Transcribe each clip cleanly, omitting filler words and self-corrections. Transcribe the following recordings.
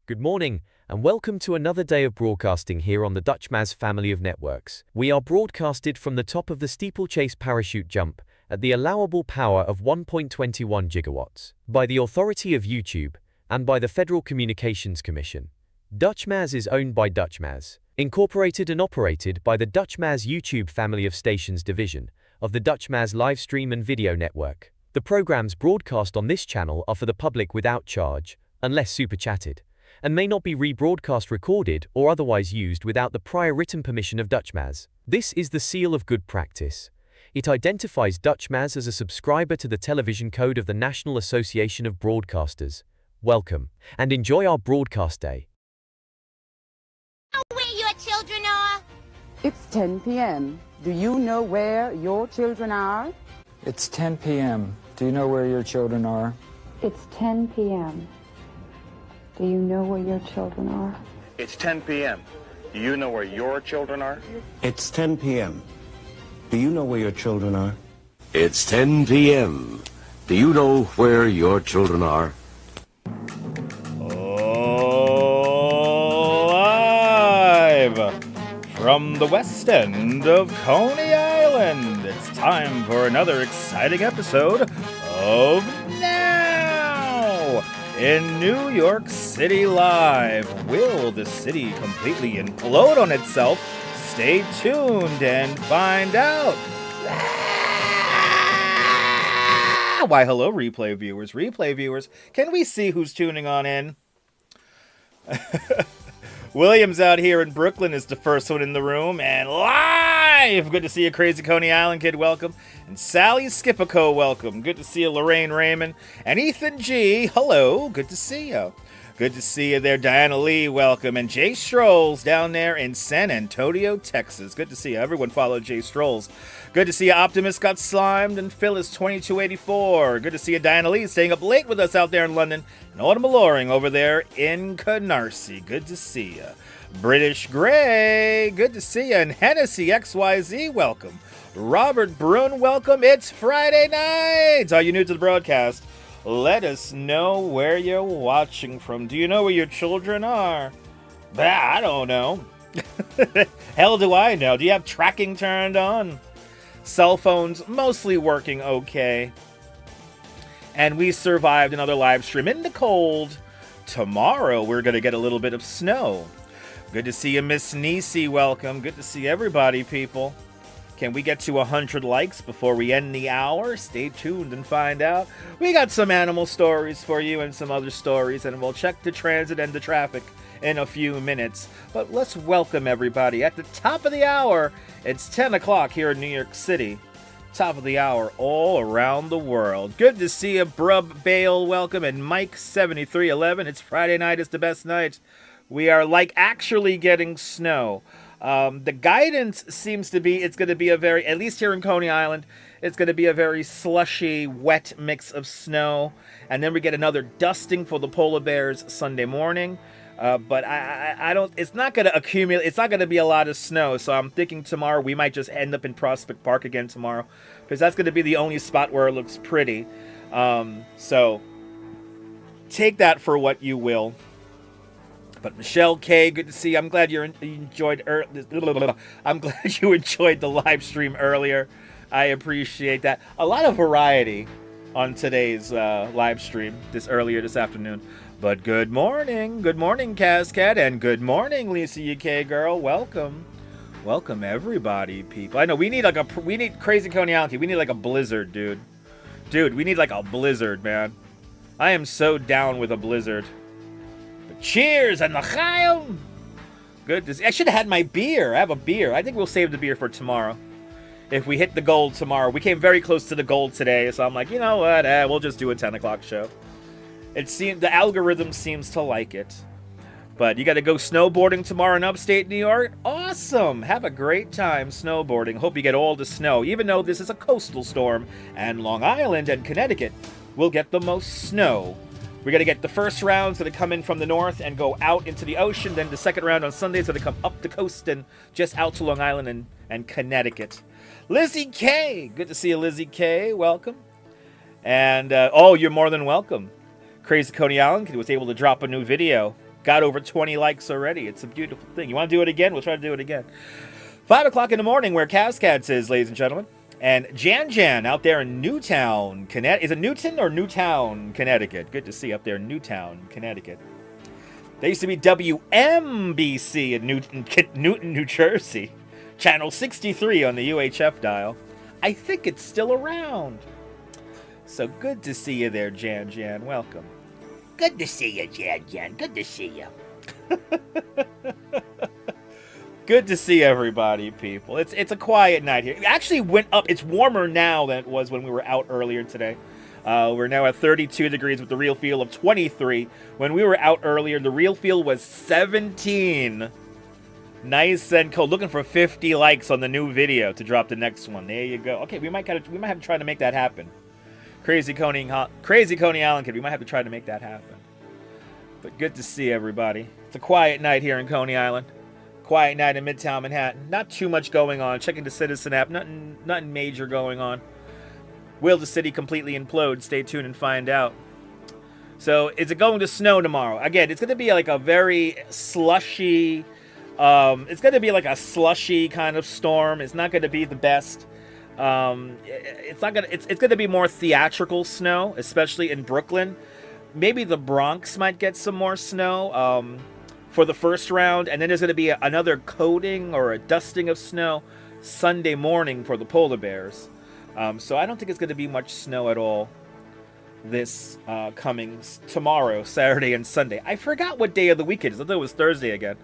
Good morning, and welcome to another day of broadcasting here on the Dutchmaz family of networks. We are broadcasted from the top of the steeplechase parachute jump at the allowable power of 1.21 gigawatts by the authority of YouTube and by the Federal Communications Commission. Dutchmaz is owned by Dutchmaz, incorporated and operated by the Dutchmaz YouTube family of stations division of the Dutchmaz live stream and video network. The programs broadcast on this channel are for the public without charge, unless super chatted, and may not be rebroadcast, recorded, or otherwise used without the prior written permission of Dutchmaz. This is the seal of good practice. It identifies Dutchmaz as a subscriber to the television code of the National Association of Broadcasters. Welcome, and enjoy our broadcast day. Where your children are? It's 10 p.m. Do you know where your children are? It's 10 p.m. Do you know where your children are? It's 10 p.m. Do you know where your children are? It's 10 p.m. Do you know where your children are? It's 10 p.m. Do you know where your children are? It's 10 p.m. Do you know where your children are? Live from the west end of Coney Island, it's time for another exciting episode of Now! In New York City Live. Will the city completely implode on itself? Stay tuned and find out. Why, hello, replay viewers. Replay viewers, can we see who's tuning on in? Williams out here in Brooklyn is the first one in the room, and live! Good to see you, Crazy Coney Island Kid, welcome. And Sally Skipico, welcome. Good to see you, Lorraine Raymond. And Ethan G, hello, good to see you. Good to see you there, Diana Lee, welcome. And Jay Strolls down there in San Antonio, Texas. Good to see you. Everyone follow Jay Strolls. Good to see you, Optimus got slimed, and Phyllis 2284. Good to see you, Diana Lee, staying up late with us out there in London. And Autumn Alluring over there in Canarsie. Good to see you. British Gray, good to see you. And Hennessy XYZ, welcome. Robert Brun, welcome. It's Friday night. Are you new to the broadcast? Let us know where you're watching from. Do you know where your children are? Bah, I don't know. Hell do I know. Do you have tracking turned on? Cell phones mostly working okay. And we survived another live stream in the cold. Tomorrow we're going to get a little bit of snow. Good to see you, Miss Nisi. Welcome. Good to see everybody, people. Can we get to 100 likes before we end the hour? Stay tuned and find out. We got some animal stories for you and some other stories, and we'll check the transit and the traffic in a few minutes. But let's welcome everybody. At the top of the hour, it's 10 o'clock here in New York City. Top of the hour all around the world. Good to see you, Brub Bale. Welcome. And Mike7311. It's Friday night. It's the best night. We are actually getting snow. The guidance seems to be it's going to be a very, at least here in Coney Island, it's going to be a very slushy, wet mix of snow. And then we get another dusting for the polar bears Sunday morning. But I don't, it's not going to accumulate, it's not going to be a lot of snow. So I'm thinking tomorrow we might just end up in Prospect Park again tomorrow, because that's going to be the only spot where it looks pretty. So take that for what you will. But Michelle K, good to see you. I'm glad you enjoyed. I'm glad you enjoyed the live stream earlier. I appreciate that. A lot of variety on today's live stream this afternoon. But good morning, Cascad, and good morning, Lisa UK girl. Welcome everybody, people. I know we need Crazy Coney Island. We need like a blizzard, dude. We need like a blizzard, man. I am so down with a blizzard. Cheers and l'chaim. Good to see. I should have had my beer. I have a beer. I think we'll save the beer for tomorrow. If we hit the gold tomorrow. We came very close to the gold today, so I'm like, you know what? We'll just do a 10 o'clock show. It seems the algorithm seems to like it. But you got to go snowboarding tomorrow in upstate New York. Awesome. Have a great time snowboarding. Hope you get all the snow, even though this is a coastal storm, and Long Island and Connecticut will get the most snow. We're going to get the first rounds that come in from the north and go out into the ocean. Then the second round on Sundays that come up the coast and just out to Long Island and Connecticut. Lizzie K. Good to see you, Lizzie K. Welcome. And, you're more than welcome. Crazy Coney Island was able to drop a new video. got over 20 likes already. It's a beautiful thing. You want to do it again? We'll try to do it again. 5 o'clock in the morning, where Cascats is, ladies and gentlemen. And Jan out there in Newtown, Connecticut. Is it Newton or Newtown, Connecticut? Good to see up there in Newtown, Connecticut. There used to be WMBC in Newton, New Jersey. Channel 63 on the UHF dial. I think it's still around. So good to see you there, Jan. Welcome. Good to see you, Jan. Good to see you. Good to see everybody, people. It's a quiet night here. It actually went up. It's warmer now than it was when we were out earlier today. We're now at 32 degrees with the real feel of 23. When we were out earlier, the real feel was 17. Nice and cold. Looking for 50 likes on the new video to drop the next one. There you go. Okay, we might have to try to make that happen. Crazy Coney Island Kid. We might have to try to make that happen. But good to see everybody. It's a quiet night here in Coney Island. Quiet night in Midtown Manhattan. Not too much going on. Checking the Citizen app. Nothing major going on. Will the city completely implode? Stay tuned and find out. So, is it going to snow tomorrow? Again, it's going to be like a very slushy... it's going to be like a slushy kind of storm. It's not going to be the best. It's going to be more theatrical snow, especially in Brooklyn. Maybe the Bronx might get some more snow for the first round, and then there's going to be another coating or a dusting of snow Sunday morning for the polar bears. So I don't think it's going to be much snow at all this coming tomorrow, Saturday and Sunday. I forgot what day of the week it is. I thought it was Thursday again.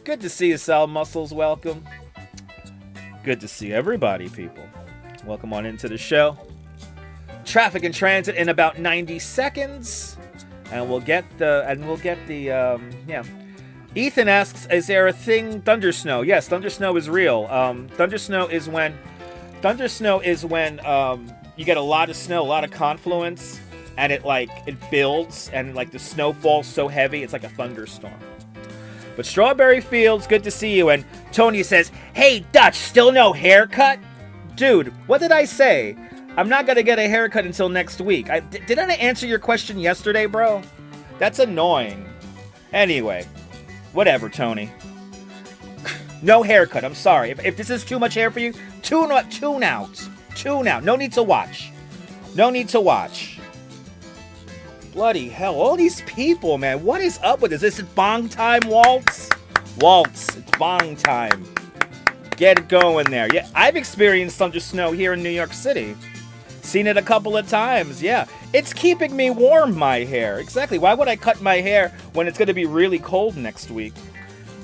Good to see you, Sal Muscles. Welcome. Good to see everybody, people. Welcome on into the show. Traffic and transit in about 90 seconds, and we'll get the yeah. Ethan asks, "Is there a thing thundersnow?" Yes, thundersnow is real. Thundersnow is when you get a lot of snow, a lot of confluence, and it builds, and like the snow falls so heavy, it's like a thunderstorm. But Strawberry Fields, good to see you. And Tony says, "Hey, Dutch, still no haircut?" Dude, what did I say? I'm not going to get a haircut until next week. Didn't I answer your question yesterday, bro? That's annoying. Anyway, whatever, Tony. No haircut, I'm sorry. If this is too much hair for you, tune out. No need to watch. Bloody hell, all these people, man. What is up with this? Is it bong time, Waltz? It's bong time. Get it going there. Yeah, I've experienced thunder snow here in New York City. Seen it a couple of times, yeah. It's keeping me warm, my hair. Exactly. Why would I cut my hair when it's going to be really cold next week?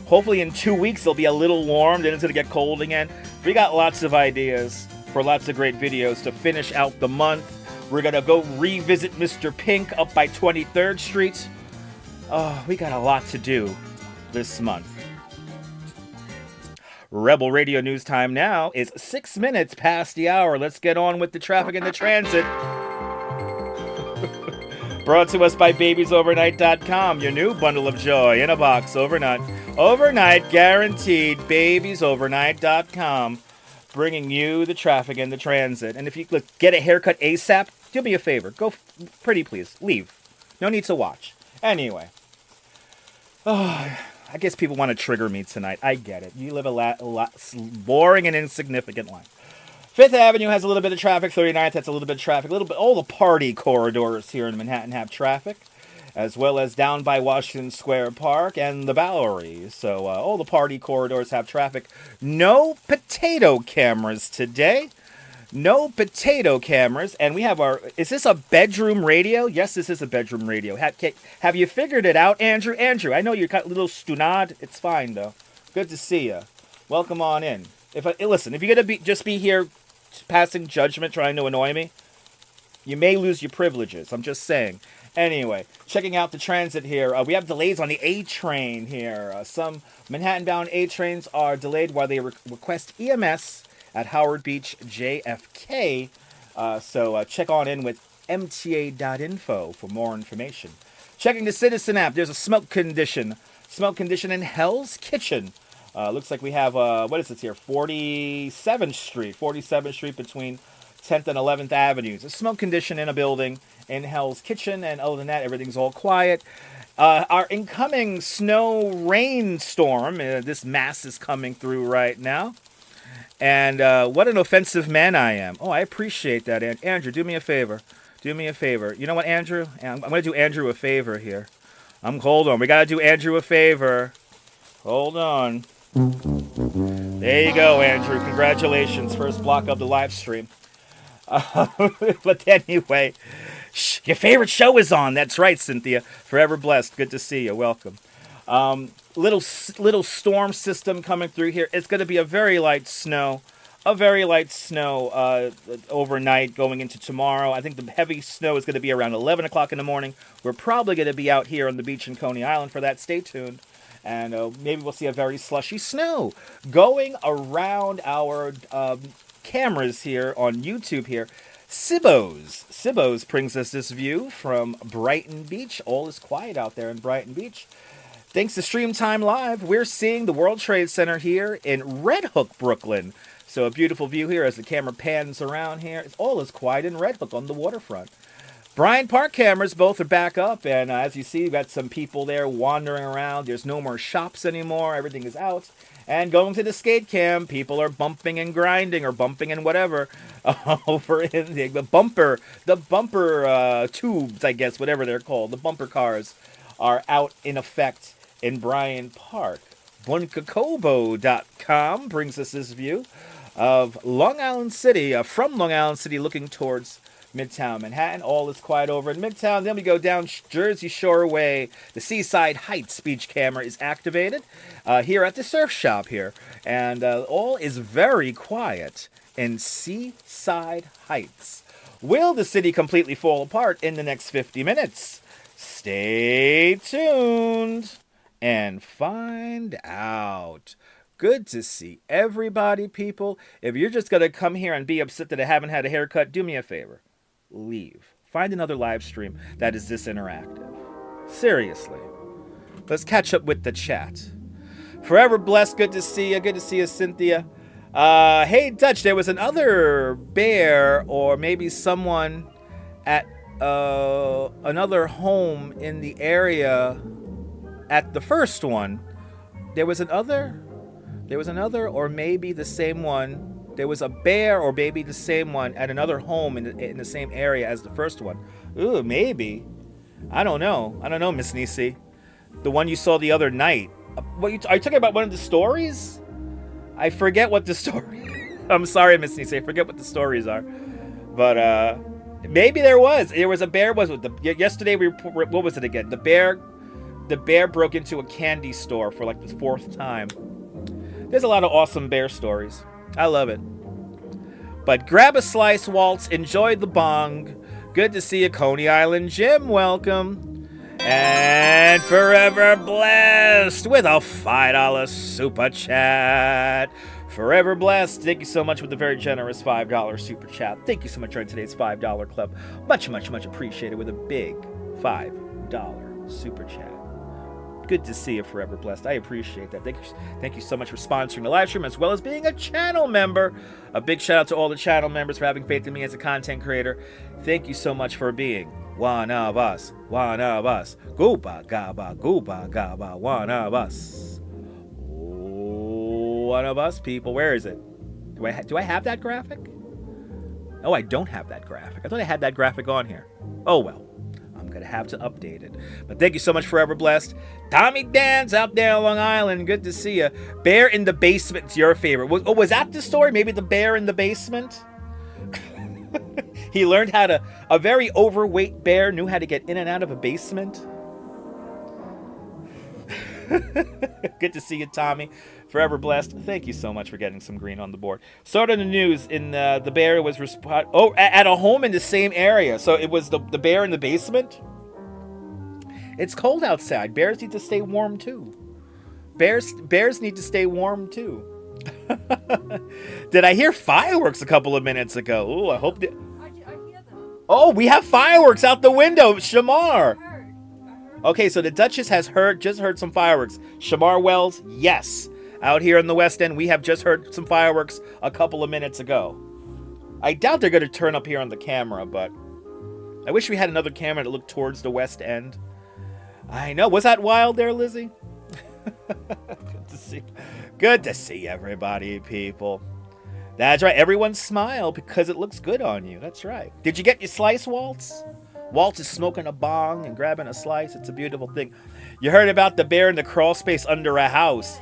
Hopefully in 2 weeks it'll be a little warm, then it's going to get cold again. We got lots of ideas for lots of great videos to finish out the month. We're going to go revisit Mr. Pink up by 23rd Street. Oh, we got a lot to do this month. Rebel Radio News time now is 6 minutes past the hour. Let's get on with the traffic and the transit. Brought to us by BabiesOvernight.com, your new bundle of joy in a box overnight. Overnight guaranteed, BabiesOvernight.com, bringing you the traffic and the transit. And if you get a haircut ASAP, do me a favor. Go, pretty please, leave. No need to watch. Anyway. I guess people want to trigger me tonight. I get it. You live a boring and insignificant life. 5th Avenue has a little bit of traffic. 39th has a little bit of traffic. All the party corridors here in Manhattan have traffic, as well as down by Washington Square Park and the Bowery. So all the party corridors have traffic. No potato cameras today. No potato cameras. And we have is this a bedroom radio? Yes, this is a bedroom radio. Have you figured it out, Andrew? Andrew, I know you're a little stunad. It's fine, though. Good to see you. Welcome on in. Listen, if you're going to just be here passing judgment, trying to annoy me, you may lose your privileges. I'm just saying. Anyway, checking out the transit here. We have delays on the A train here. Some Manhattan-bound A trains are delayed while they request EMS at Howard Beach JFK. So check on in with MTA.info for more information. Checking the Citizen app. There's a smoke condition. Smoke condition in Hell's Kitchen. Looks like we have, what is this here? 47th Street. 47th Street between 10th and 11th Avenues. A smoke condition in a building in Hell's Kitchen. And other than that, everything's all quiet. Our incoming snow rainstorm, this mass is coming through right now. And what an offensive man I am. Oh, I appreciate that, Andrew. Do me a favor. Do me a favor. You know what, Andrew? I'm going to do Andrew a favor here. Hold on. We got to do Andrew a favor. Hold on. There you go, Andrew. Congratulations. First block of the live stream. But anyway, your favorite show is on. That's right, Cynthia. Forever blessed. Good to see you. Welcome. Little storm system coming through here. It's going to be a very light snow. Overnight going into tomorrow. I think the heavy snow is going to be around 11 o'clock in the morning. We're probably going to be out here on the beach in Coney Island for that. Stay tuned. And maybe we'll see a very slushy snow going around our cameras here on YouTube here. Sibbo's brings us this view from Brighton Beach. All is quiet out there in Brighton Beach. Thanks to Stream Time Live, we're seeing the World Trade Center here in Red Hook, Brooklyn. So a beautiful view here as the camera pans around here. All is quiet in Red Hook on the waterfront. Bryant Park cameras both are back up, and as you see, you've got some people there wandering around. There's no more shops anymore. Everything is out. And going to the skate cam, people are bumping and grinding or bumping and whatever over in the bumper tubes, I guess, whatever they're called. The bumper cars are out in effect in Bryant Park. Bunkakobo.com brings us this view of Long Island City, from Long Island City looking towards Midtown Manhattan. All is quiet over in Midtown. Then we go down Jersey Shore Way. The Seaside Heights beach camera is activated here at the surf shop here. And all is very quiet in Seaside Heights. Will the city completely fall apart in the next 50 minutes? Stay tuned and find out. Good to see everybody, people. If you're just going to come here and be upset that I haven't had a haircut, do me a favor. Leave. Find another live stream that is this interactive. Seriously. Let's catch up with the chat. Forever blessed. Good to see you. Good to see you, Cynthia. Hey, Dutch, there was another bear or maybe someone at another home in the area at the first one. There was another, or maybe the same one. There was a bear or maybe the same one at another home in the same area as the first one. Ooh, maybe. I don't know. Miss Nisi. The one you saw the other night. Are you talking about one of the stories? I forget what the story. I'm sorry, Miss Nisi. I forget what the stories are. But maybe there was. There was a bear. Yesterday we reported. What was it again? The bear broke into a candy store for like the 4th time. There's a lot of awesome bear stories. I love it. But grab a slice, Waltz. Enjoy the bong. Good to see you, Coney Island Jim. Welcome. And forever blessed with a $5 super chat. Forever blessed. Thank you so much with the very generous $5 super chat. Thank you so much for today's $5 club. Much, much, much appreciated with a big $5 super chat. Good to see you, Forever Blessed. I appreciate that. Thank you so much for sponsoring the live stream as well as being a channel member. A big shout out to all the channel members for having faith in me as a content creator. Thank you so much for being one of us. One of us. Gooba gaba, gooba gaba, one of us. One of us, people. Where is it? Do I have that graphic? Oh, I don't have that graphic. I thought I had that graphic on here. Oh, well. Gonna have to update it. But thank you so much, Forever Blessed. Tommy Dan's out there on Long Island. Good to see you. Bear in the basement's your favorite. Was that the story? Maybe the bear in the basement? He learned how to... A very overweight bear knew how to get in and out of a basement. Good to see you, Tommy. Forever Blessed. Thank you so much for getting some green on the board. Started in the news in the bear was at a home in the same area. So it was the bear in the basement. It's cold outside. Bears need to stay warm too. Bears need to stay warm too. Did I hear fireworks a couple of minutes ago? Ooh, I hope that. I hear them. Oh, we have fireworks out the window, Shamar. Okay, so the Duchess has just heard some fireworks. Shamar Wells, yes. Out here in the West End, we have just heard some fireworks a couple of minutes ago. I doubt they're going to turn up here on the camera, but I wish we had another camera that looked towards the West End. I know. Was that wild there, Lizzie? Good to see. Good to see everybody, people. That's right. Everyone smile because it looks good on you. That's right. Did you get your slice, Waltz? Waltz is smoking a bong and grabbing a slice. It's a beautiful thing. You heard about the bear in the crawl space under a house.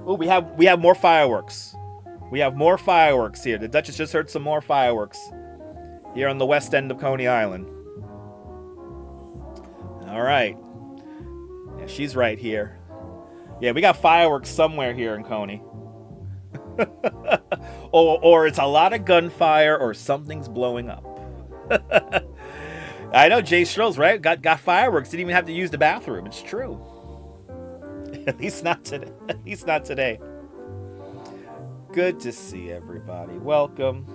Oh, we have more fireworks. We have more fireworks here. The Duchess just heard some more fireworks here on the west end of Coney Island. All right. Yeah, she's right here. Yeah, we got fireworks somewhere here in Coney. or it's a lot of gunfire or something's blowing up. I know Jay Strills, right? Got fireworks. Didn't even have to use the bathroom. It's true. At least not today. At least not today. Good to see everybody. Welcome.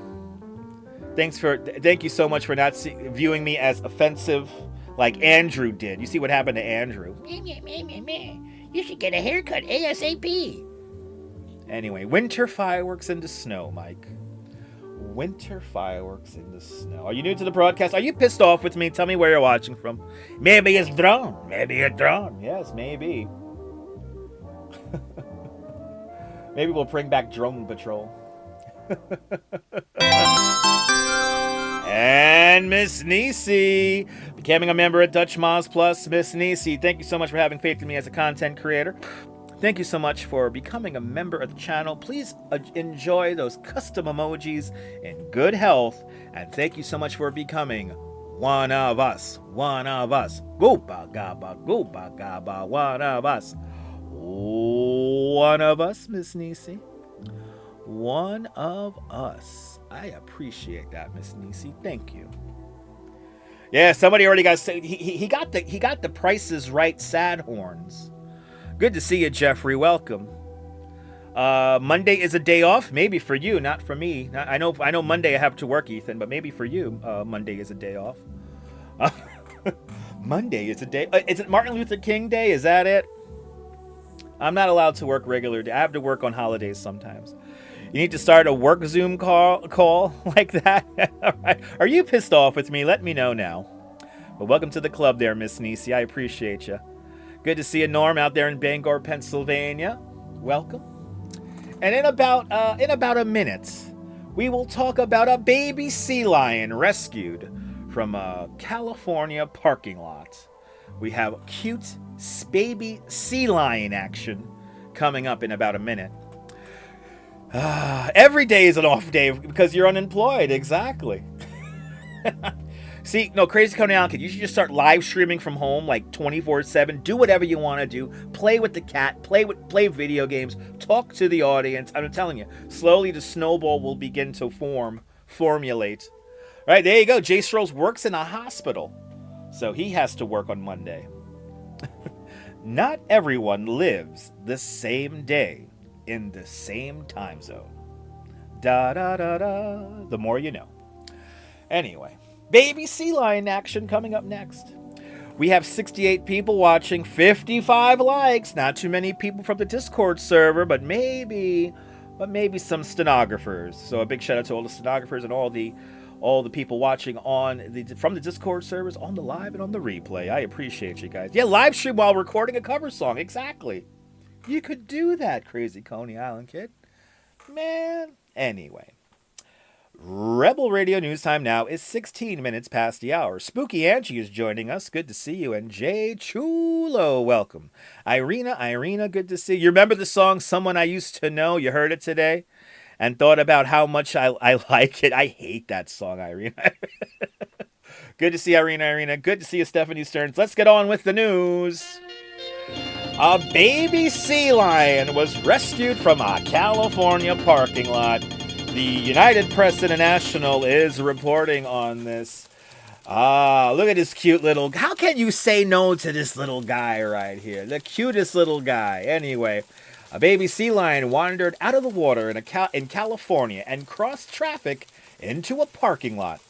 Thank you so much for not viewing me as offensive like Andrew did. You see what happened to Andrew? You should get a haircut ASAP. Anyway, winter fireworks into snow, Mike. Winter fireworks in the snow. Are you new to the broadcast? Are you pissed off with me? Tell me where you're watching from. Maybe it's drone. Maybe a drone. Yes, maybe. Maybe we'll bring back Drone Patrol. And Miss Nisi, becoming a member at Dutch Moz Plus. Miss Nisi, thank you so much for having faith in me as a content creator. Thank you so much for becoming a member of the channel. Please enjoy those custom emojis in good health. And thank you so much for becoming one of us. One of us. Gooba gaba, gooba gaba, one of us. One of us, Miss Nisi. One of us. I appreciate that, Miss Nisi. Thank you. Yeah, somebody already got he got the Prices Right sad horns. Good to see you, Jeffrey. Welcome. Monday is a day off. Maybe for you, not for me. I know Monday I have to work, Ethan, but maybe for you, Monday is a day off. Monday is a day. Is it Martin Luther King Day? Is that it? I'm not allowed to work regular day. I have to work on holidays sometimes. You need to start a work Zoom call like that. All right. Are you pissed off with me? Let me know now. But welcome to the club there, Miss Nisi. I appreciate you. Good to see you, Norm, out there in Bangor, Pennsylvania. Welcome. And in about a minute, we will talk about a baby sea lion rescued from a California parking lot. We have cute baby sea lion action coming up in about a minute. Every day is an off day because you're unemployed. Exactly. See, no, Crazy Coney Island Kid, you should just start live streaming from home like 24/7. Do whatever you want to do. Play with the cat. Play video games. Talk to the audience. I'm telling you, slowly the snowball will begin to formulate. All right, there you go. Jay Strolls works in a hospital, so he has to work on Monday. Not everyone lives the same day in the same time zone. Da da da da. The more you know. Anyway. Baby sea lion action coming up next. We have 68 people watching, 55 likes. Not too many people from the Discord server, but maybe some stenographers. So a big shout out to all the stenographers and all the people watching from the Discord servers on the live and on the replay. I appreciate you guys. Yeah, live stream while recording a cover song. Exactly. You could do that, Crazy Coney Island Kid. Man. Anyway. Rebel Radio News Time now is 16 minutes past the hour. Spooky Angie is joining us. Good to see you. And Jay Chulo, welcome. Irina, good to see you. You remember the song Someone I Used to Know? You heard it today? And thought about how much I like it. I hate that song, Irina. Good to see Irina. Good to see you, Stephanie Stearns. Let's get on with the news. A baby sea lion was rescued from a California parking lot. The United Press International is reporting on this. Look at this cute little... How can you say no to this little guy right here? The cutest little guy. Anyway, a baby sea lion wandered out of the water in California and crossed traffic into a parking lot,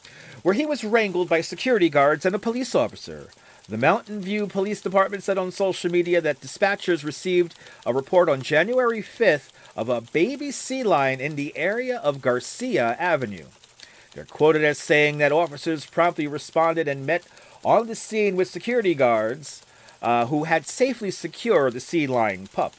where he was wrangled by security guards and a police officer. The Mountain View Police Department said on social media that dispatchers received a report on January 5th of a baby sea lion in the area of Garcia Avenue. They're quoted as saying that officers promptly responded and met on the scene with security guards. who had safely secured the sea lion pup.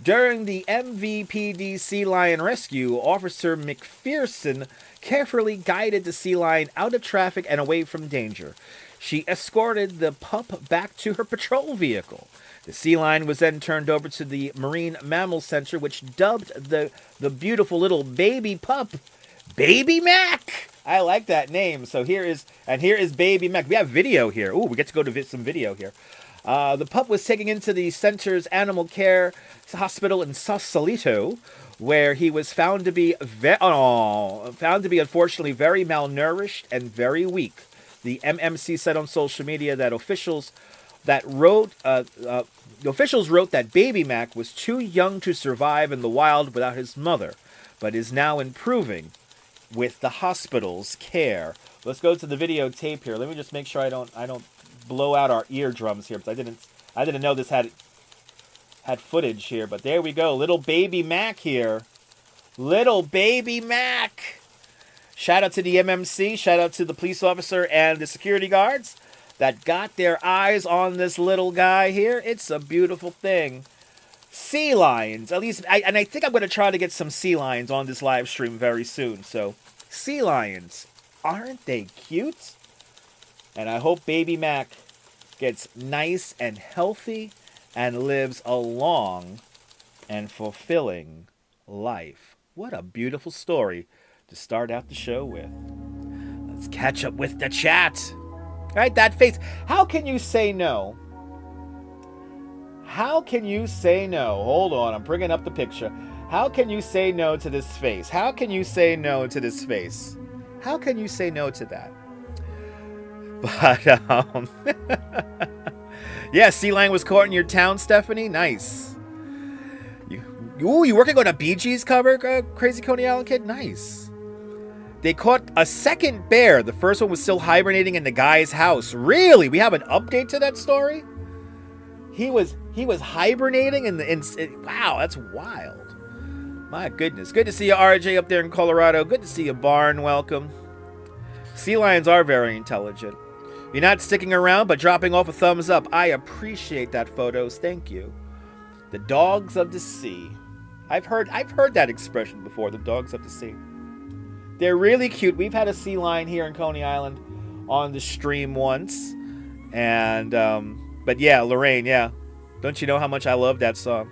During the MVPD sea lion rescue, Officer McPherson carefully guided the sea lion out of traffic and away from danger. She escorted the pup back to her patrol vehicle. The sea lion was then turned over to the Marine Mammal Center, which dubbed the beautiful little baby pup Baby Mac. I like that name. So here is Baby Mac. We have video here. Ooh, we get to go to some video here. The pup was taken into the center's animal care hospital in Sausalito, where he was found to be unfortunately very malnourished and very weak. The MMC said on social media that officials wrote that Baby Mac was too young to survive in the wild without his mother, but is now improving with the hospital's care. Let's go to the videotape here. Let me just make sure I don't blow out our eardrums here, because I didn't know this had footage here. But there we go, little Baby Mac here, little Baby Mac. Shout out to the MMC, shout out to the police officer and the security guards that got their eyes on this little guy here. It's a beautiful thing. Sea lions, at least, I think I'm going to try to get some sea lions on this live stream very soon. So, sea lions, aren't they cute? And I hope Baby Mac gets nice and healthy and lives a long and fulfilling life. What a beautiful story to start out the show with. Let's catch up with the chat. All right, that face. How can you say no? How can you say no? Hold on, I'm bringing up the picture. How can you say no to this face? How can you say no to this face? How can you say no to that? But, yeah, sea lion was caught in your town, Stephanie. Nice. You working on a Bee Gees cover, Crazy Coney Island Kid? Nice. They caught a second bear. The first one was still hibernating in the guy's house. Really? We have an update to that story? He was hibernating wow, that's wild. My goodness. Good to see you, RJ, up there in Colorado. Good to see you, Barn. Welcome. Sea lions are very intelligent. You're not sticking around, but dropping off a thumbs up. I appreciate that, photos. Thank you. The dogs of the sea. I've heard that expression before, the dogs of the sea. They're really cute. We've had a sea lion here in Coney Island on the stream once. And, but yeah, Lorraine, yeah. Don't you know how much I love that song?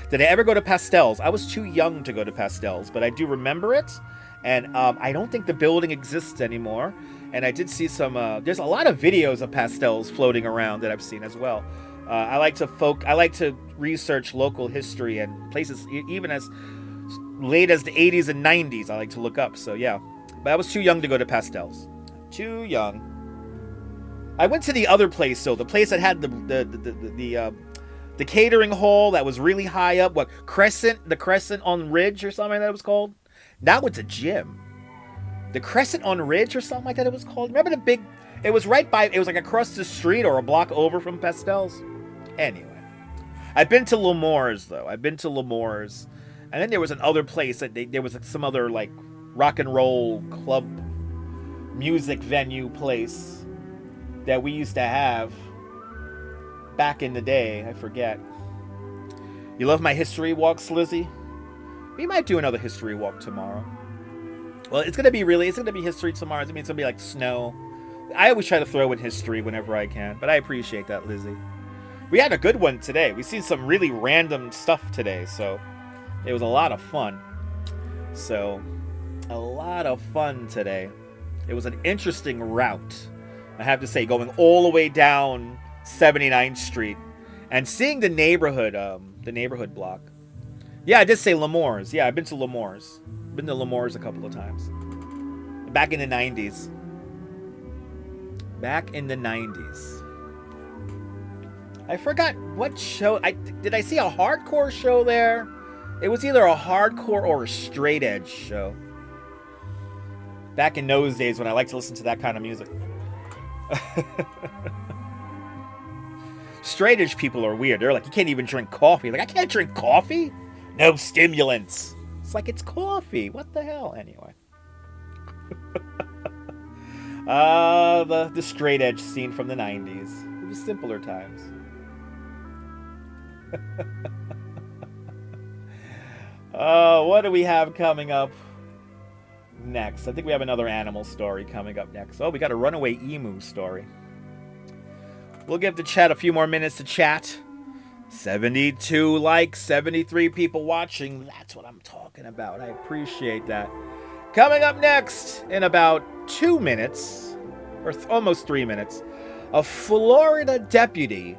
Did I ever go to Pastels? I was too young to go to Pastels, but I do remember it. And I don't think the building exists anymore. And I did see some, there's a lot of videos of Pastels floating around that I've seen as well. I like to research local history and places even as late as the 80s and 90s. I like to look up. So yeah, but I was too young to go to Pastels. Too young. I went to the other place though, the place that had the catering hall that was really high up. What, the Crescent on Ridge or something like that it was called. Now it's a gym. The Crescent on Ridge or something like that it was called. Remember the big? It was right by. It was like across the street or a block over from Pastels. Anyway, I've been to L'Amour's though. I've been to L'Amour's, and then there was another place that there was some other like rock and roll club music venue place that we used to have back in the day. I forget. You love my history walks, Lizzie? We might do another history walk tomorrow. Well, it's gonna be history tomorrow. It's gonna be like snow. I always try to throw in history whenever I can, but I appreciate that, Lizzie. We had a good one today. We seen some really random stuff today, so it was a lot of fun. So, a lot of fun today. It was an interesting route, I have to say, going all the way down 79th Street and seeing the neighborhood block. Yeah, I did say L'Amour's. Yeah, I've been to L'Amour's. Been to L'Amour's a couple of times. Back in the 90s. Back in the 90s. I forgot what show. Did I see a hardcore show there? It was either a hardcore or a straight edge show. Back in those days when I liked to listen to that kind of music. Straight edge people are weird. They're like, you can't even drink coffee. Like, I can't drink coffee? No stimulants. It's like, it's coffee. What the hell? Anyway. The straight edge scene from the 90s. It was simpler times. What do we have coming up next? I think we have another animal story coming up next. Oh, we got a runaway emu story. We'll give the chat a few more minutes to chat. 72 likes, 73 people watching. That's what I'm talking about. I appreciate that. Coming up next in about 2 minutes, or almost 3 minutes, a Florida deputy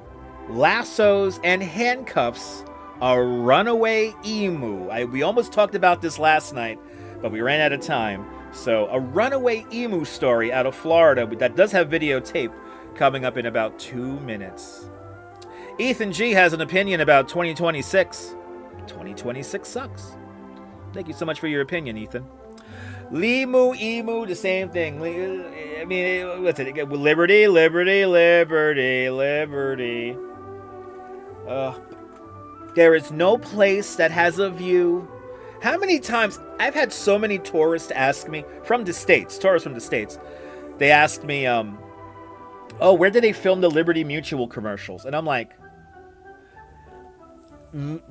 lassos and handcuffs a runaway emu. We almost talked about this last night, but we ran out of time. So a runaway emu story out of Florida that does have videotape coming up in about 2 minutes. Ethan G has an opinion about 2026. 2026 sucks. Thank you so much for your opinion, Ethan. Limu, emu, the same thing. I mean, what's it? Liberty, liberty, liberty, liberty. There is no place that has a view. How many times? I've had so many tourists ask me, tourists from the States, they asked me, oh, where did they film the Liberty Mutual commercials? And I'm like,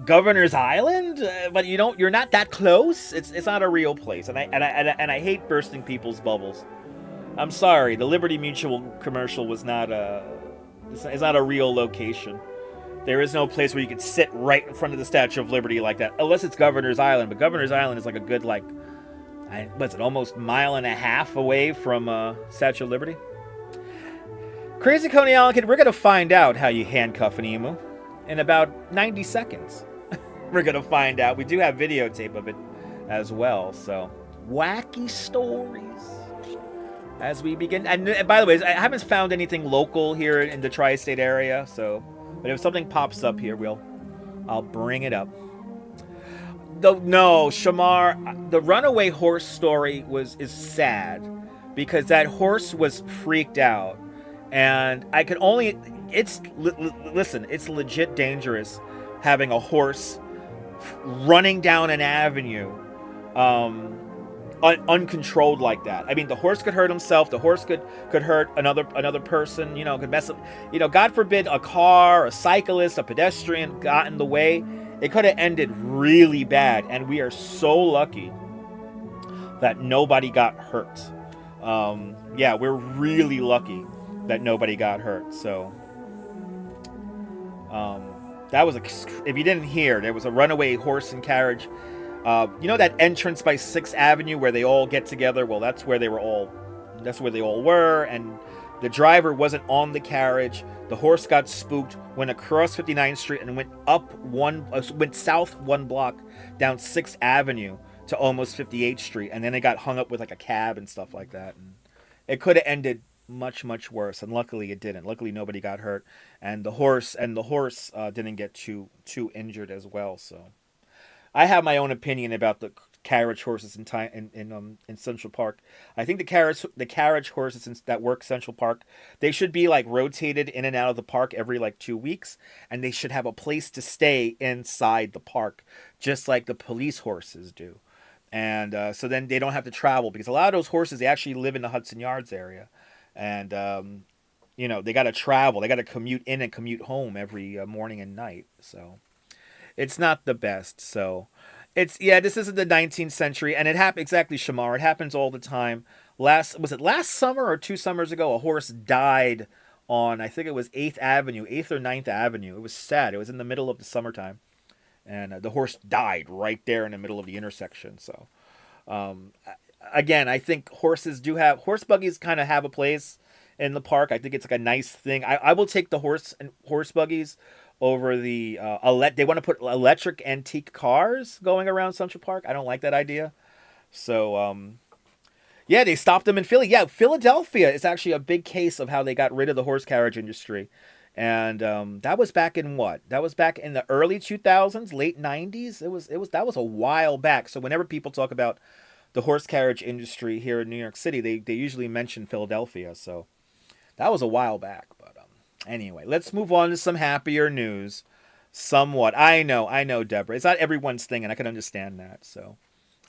Governor's Island? But you're not that close. It's not a real place. And I hate bursting people's bubbles. I'm sorry, the Liberty Mutual commercial was not it's not a real location. There is no place where you can sit right in front of the Statue of Liberty like that, unless it's Governor's Island. But Governor's Island is like a good, almost mile and a half away from Statue of Liberty? Crazy Coney Island Kid, we're going to find out how you handcuff an emu in about 90 seconds. We're going to find out. We do have videotape of it as well, so wacky stories as we begin. And by the way, I haven't found anything local here in the tri-state area, so... But if something pops up here, I'll bring it up. No, Shamar, the runaway horse story is sad because that horse was freaked out, and I could only. Listen, it's legit dangerous having a horse running down an avenue, uncontrolled like that. I mean, the horse could hurt himself. The horse could hurt another person. Could mess up. God forbid a car, a cyclist, a pedestrian got in the way. It could have ended really bad. And we are so lucky that nobody got hurt. We're really lucky that nobody got hurt. So, that was if you didn't hear, there was a runaway horse and carriage. That entrance by 6th Avenue where they all get together? Well, that's where they all were, and the driver wasn't on the carriage. The horse got spooked, went across 59th Street and went south 1 block down 6th Avenue to almost 58th Street, and then it got hung up with like a cab and stuff like that. And it could have ended much, much worse, and luckily it didn't. Luckily nobody got hurt, and the horse didn't get too injured as well. So I have my own opinion about the carriage horses in Central Park. I think the carriage horses that work Central Park, they should be like rotated in and out of the park every 2 weeks, and they should have a place to stay inside the park, just like the police horses do. And so then they don't have to travel, because a lot of those horses, they actually live in the Hudson Yards area, and they got to travel, they got to commute in and commute home every morning and night. So it's not the best. So this isn't the 19th century, and it happened exactly, Shamar. It happens all the time. Last summer or 2 summers ago, a horse died on, I think it was 8th or 9th Avenue. It was sad. It was in the middle of the summertime, and the horse died right there in the middle of the intersection. So, again, I think horse buggies kind of have a place in the park. I think it's like a nice thing. I will take the horse buggies over the they want to put electric antique cars going around Central Park. I don't like that idea. So they stopped them in Philly. Yeah, Philadelphia is actually a big case of how they got rid of the horse carriage industry. And that was back in what? That was back in the early 2000s, late 90s. That was a while back. So whenever people talk about the horse carriage industry here in New York City, they usually mention Philadelphia. So that was a while back, but anyway, let's move on to some happier news. Somewhat. I know, Deborah. It's not everyone's thing, and I can understand that. So,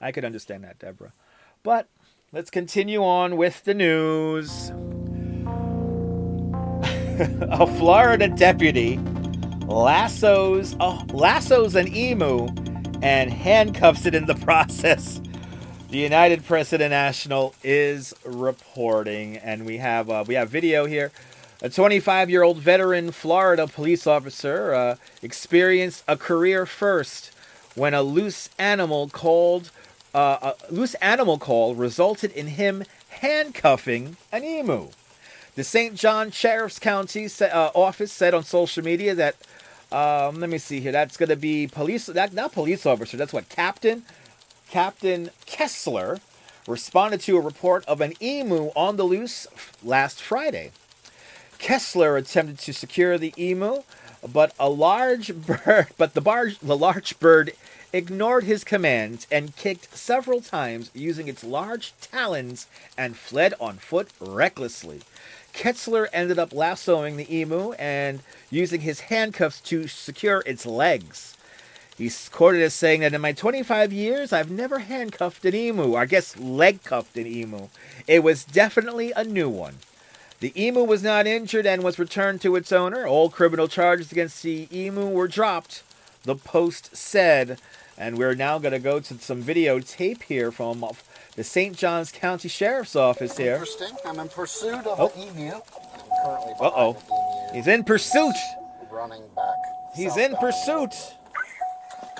I could understand that, Deborah. But let's continue on with the news. A Florida deputy lassos an emu and handcuffs it in the process. The United Press International is reporting, and we have video here. A 25-year-old veteran Florida police officer experienced a career first when a loose animal call resulted in him handcuffing an emu. The St. John Sheriff's County office said on social media that, let me see here, that's going to be not police officer, that's what, Captain Kessler responded to a report of an emu on the loose last Friday. Kessler attempted to secure the emu, but the large bird ignored his commands and kicked several times using its large talons and fled on foot recklessly. Kessler ended up lassoing the emu and using his handcuffs to secure its legs. He's quoted as saying that in my 25 years, I've never handcuffed an emu. I guess leg cuffed an emu. It was definitely a new one. The emu was not injured and was returned to its owner. All criminal charges against the emu were dropped, the Post said. And we're now going to go to some videotape here from the St. Johns County Sheriff's Office here. Interesting. I'm in pursuit of an emu. Currently Uh-oh. behind an emu. He's in pursuit. Running back. He's in southbound. pursuit.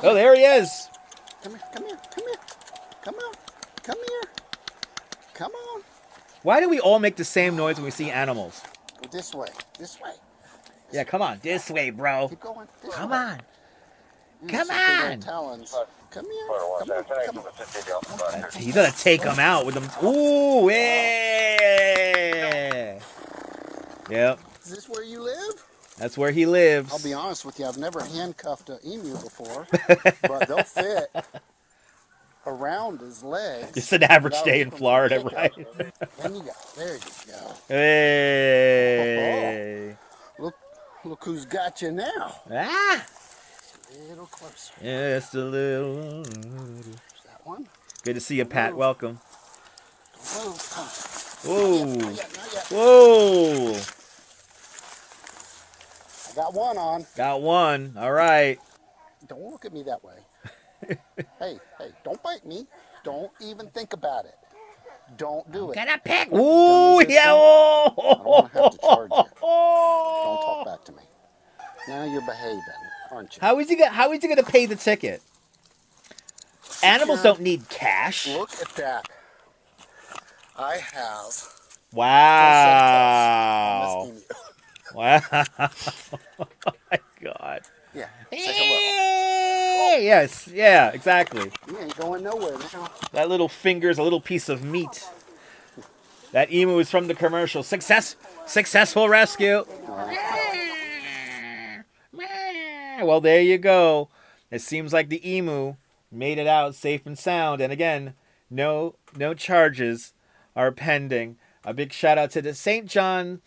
Oh, there he is. Come here, come here, come here. Come on. Come here. Come on. Why do we all make the same noise when we see animals? Go this way. This way. Yeah, come on. This way, bro. Keep going. This Come way. on. You Come see big old on. Talons. Come here. Come on. Come on. He's going to take him out with them. Ooh, yeah. Yep. Is this where you live? That's where he lives. I'll be honest with you. I've never handcuffed an emu before, but they'll fit around his legs. Just an average without day in from Florida, the right? pickup. There you go. There you go. Hey. Look who's got you now. Ah. A little closer. Just a little. There's that one. Good to see you, Pat. Welcome. Don't move. Come. Whoa. Not yet, not yet. Whoa. I got one on. Got one. All right. Don't look at me that way. Hey, don't bite me. Don't even think about it. Don't do it. Gonna pick. Done Ooh, resisting? yeah. I don't want to have to charge you. Don't talk back to me. Now you're behaving, aren't you? How is he gonna pay the ticket? Animals don't need cash. Look at that. I have. Wow. on this emu. Wow. Oh my God. Yeah. Hey, yes. Yeah. Exactly. You ain't going nowhere now. That little finger's a little piece of meat. That emu is from the commercial. Successful rescue. Well, there you go. It seems like the emu made it out safe and sound. And again, no charges are pending. A big shout out to the St. John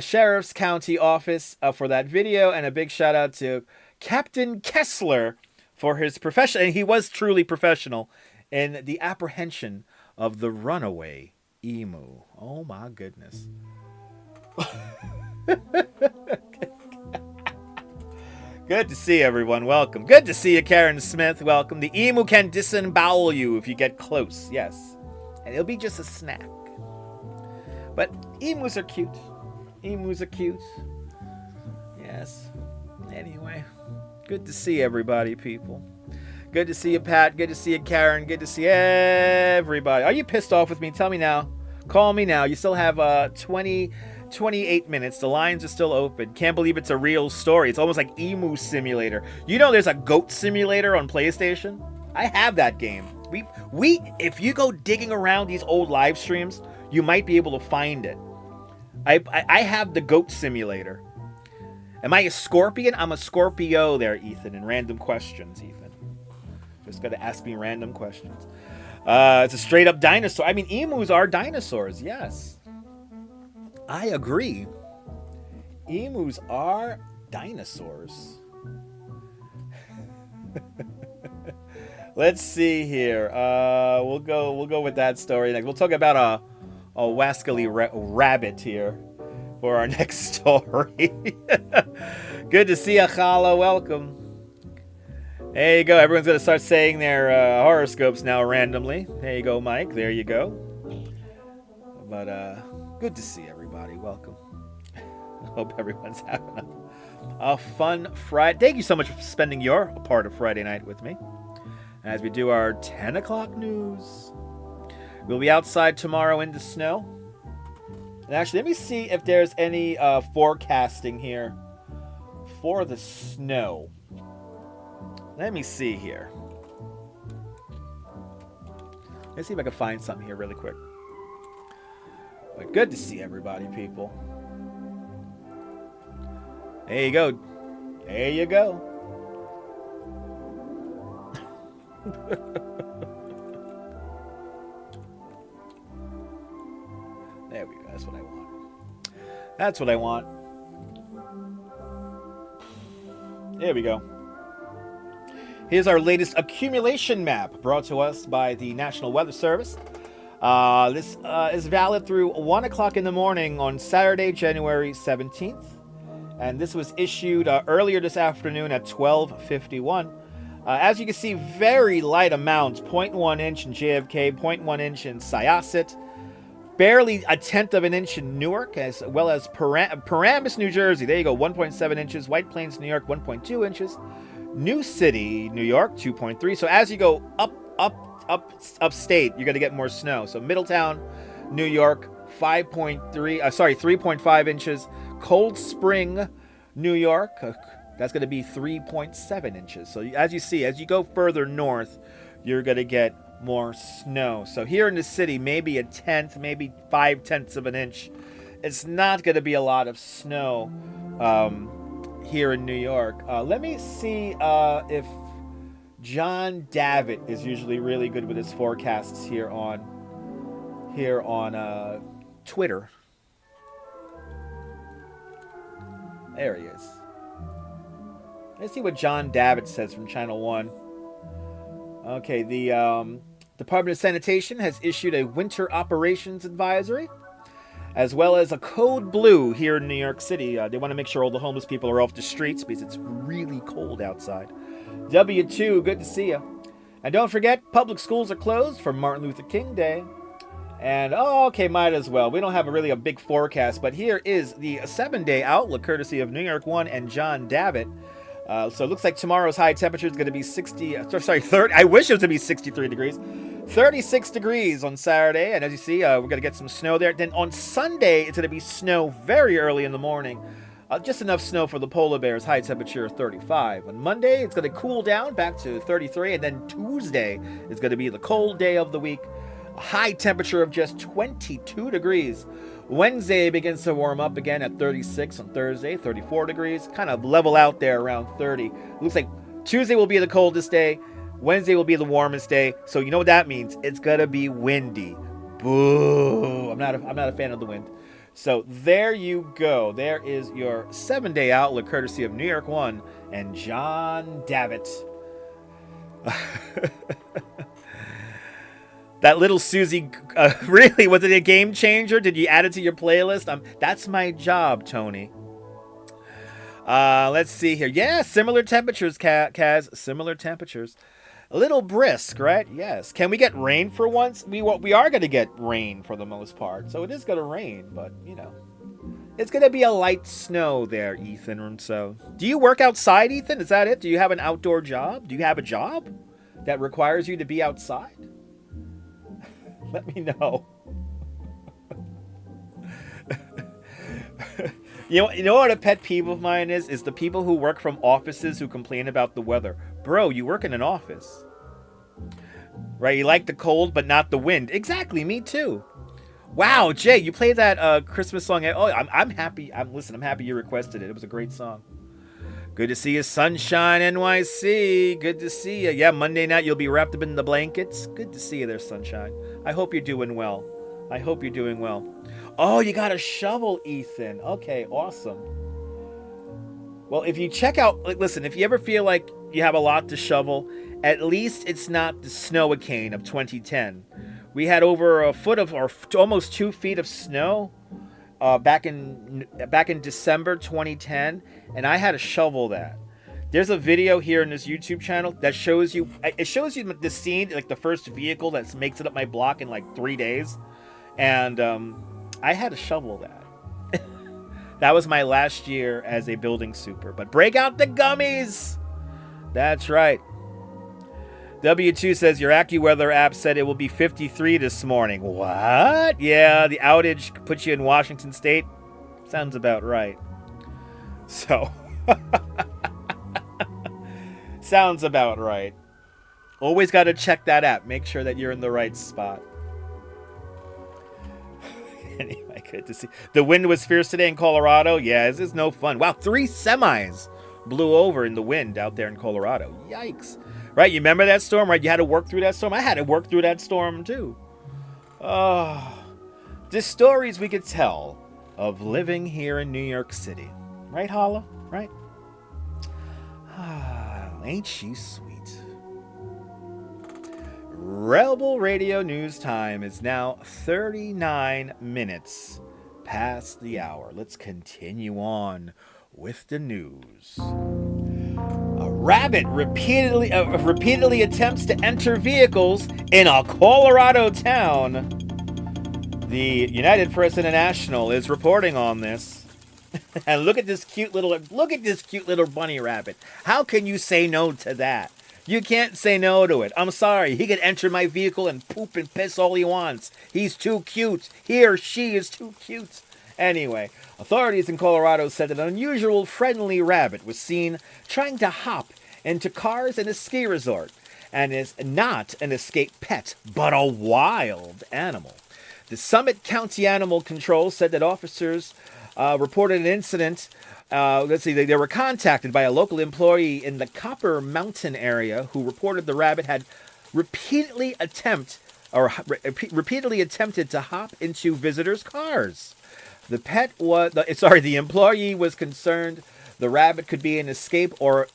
Sheriff's County office for that video, and a big shout out to Captain Kessler for his profession. And he was truly professional in the apprehension of the runaway emu. Oh my goodness. Good to see everyone. Welcome. Good to see you, Karen Smith. Welcome. The emu can disembowel you if you get close. Yes. And it'll be just a snack. But emus are cute. Emus are cute. Yes. Anyway. Good to see everybody, people. Good to see you, Pat. Good to see you, Karen. Good to see everybody. Are you pissed off with me? Tell me now. Call me now. You still have 28 minutes. The lines are still open. Can't believe it's a real story. It's almost like Emu Simulator. You know there's a goat simulator on PlayStation? I have that game. We if you go digging around these old live streams, you might be able to find it. I have the goat simulator. Am I a scorpion? I'm a Scorpio there, Ethan, in random questions, Ethan. Just gotta ask me random questions. It's a straight up dinosaur. I mean, emus are dinosaurs, yes. I agree. Emus are dinosaurs. Let's see here. We'll go with that story next. We'll talk about a wascally rabbit here. for our next story. Good to see you, Chala. Welcome. There you go. Everyone's going to start saying their horoscopes now randomly. There you go, Mike. There you go. But good to see everybody. Welcome. Hope everyone's having a fun Friday. Thank you so much for spending your part of Friday night with me as we do our 10 o'clock news. We'll be outside tomorrow in the snow. And actually, let me see if there's any forecasting here for the snow. Let me see here. Let's see if I can find something here really quick. But good to see everybody, people. There you go. There you go. There we go. That's what I want. That's what I want. There we go. Here's our latest accumulation map brought to us by the National Weather Service. This is valid through 1 o'clock in the morning on Saturday, January 17th. And this was issued earlier this afternoon at 12:51. As you can see, very light amounts, 0.1 inch in JFK, 0.1 inch in Syosset, barely a tenth of an inch in Newark, as well as Paramus, New Jersey. There you go, 1.7 inches. White Plains, New York, 1.2 inches. New City, New York, 2.3. So as you go upstate, you're going to get more snow. So Middletown, New York, 3.5 inches. Cold Spring, New York, that's going to be 3.7 inches. So as you see, as you go further north, you're going to get more snow. So here in the city, maybe a tenth, maybe 5/10 of an inch. It's not going to be a lot of snow here in New York. Let me see if John Davitt is usually really good with his forecasts here on Twitter. There he is. Let's see what John Davitt says from Channel 1. Okay, the Department of Sanitation has issued a winter operations advisory, as well as a code blue here in New York City. They want to make sure all the homeless people are off the streets because it's really cold outside. W2, good to see you. And don't forget, public schools are closed for Martin Luther King Day. And, okay, might as well. We don't have a big forecast, but here is the 7-day outlook, courtesy of New York One and John Davitt. So it looks like tomorrow's high temperature is going to be 30. I wish it was going to be 63 degrees. 36 degrees on Saturday. And as you see, we're going to get some snow there. Then on Sunday, it's going to be snow very early in the morning. Just enough snow for the polar bears, high temperature 35. On Monday, it's going to cool down back to 33. And then Tuesday is going to be the cold day of the week. A high temperature of just 22 degrees. Wednesday begins to warm up again at 36 on Thursday, 34 degrees. Kind of level out there around 30. Looks like Tuesday will be the coldest day. Wednesday will be the warmest day. So you know what that means? It's going to be windy. Boo. I'm not a fan of the wind. So there you go. There is your 7-day outlook, courtesy of New York One and John Davitt. That little Susie, really, was it a game changer? Did you add it to your playlist? That's my job, Tony. Let's see here. Yeah, similar temperatures, Kaz. Similar temperatures. A little brisk, right? Yes. Can we get rain for once? We are going to get rain for the most part. So it is going to rain, but, it's going to be a light snow there, Ethan. So, do you work outside, Ethan? Is that it? Do you have an outdoor job? Do you have a job that requires you to be outside? Let me know. You know what a pet peeve of mine is? Is the people who work from offices who complain about the weather. Bro, you work in an office. Right? You like the cold, but not the wind. Exactly, me too. Wow, Jay, you played that Christmas song. Oh, I'm happy. I'm happy you requested it. It was a great song. Good to see you, Sunshine NYC. Good to see you. Yeah, Monday night you'll be wrapped up in the blankets. Good to see you there, Sunshine. I hope you're doing well. Oh, you got a shovel, Ethan. Okay, awesome. Well, if you check out, listen, if you ever feel like you have a lot to shovel, at least it's not the Snow-A-Cane of 2010. We had over a foot of, or almost 2 feet of snow back in December 2010, and I had to shovel that. There's a video here in this YouTube channel that shows you. It shows you the scene, like the first vehicle that makes it up my block in like 3 days, and I had to shovel that. That was my last year as a building super. But break out the gummies. That's right. W2 says your AccuWeather app said it will be 53 this morning. What? Yeah, the outage puts you in Washington State. Sounds about right. So, sounds about right. Always got to check that app. Make sure that you're in the right spot. Anyway, good to see. The wind was fierce today in Colorado. Yeah, this is no fun. Wow, 3 semis blew over in the wind out there in Colorado. Yikes. Right, you remember that storm, right? You had to work through that storm? I had to work through that storm, too. Oh, the stories we could tell of living here in New York City. Right, Holla? Right? Ain't she sweet. Rebel Radio News time is now 39 minutes past the hour. Let's continue on with the news. A rabbit repeatedly attempts to enter vehicles in a Colorado town. The United Press International is reporting on this. And look at this cute little bunny rabbit. How can you say no to that? You can't say no to it. I'm sorry. He can enter my vehicle and poop and piss all he wants. He's too cute. He or she is too cute. Anyway, authorities in Colorado said an unusual friendly rabbit was seen trying to hop into cars in a ski resort and is not an escaped pet, but a wild animal. The Summit County Animal Control said that officers reported an incident. They were contacted by a local employee in the Copper Mountain area who reported the rabbit had repeatedly attempted to hop into visitors' cars. The employee was concerned the rabbit could be an escaped or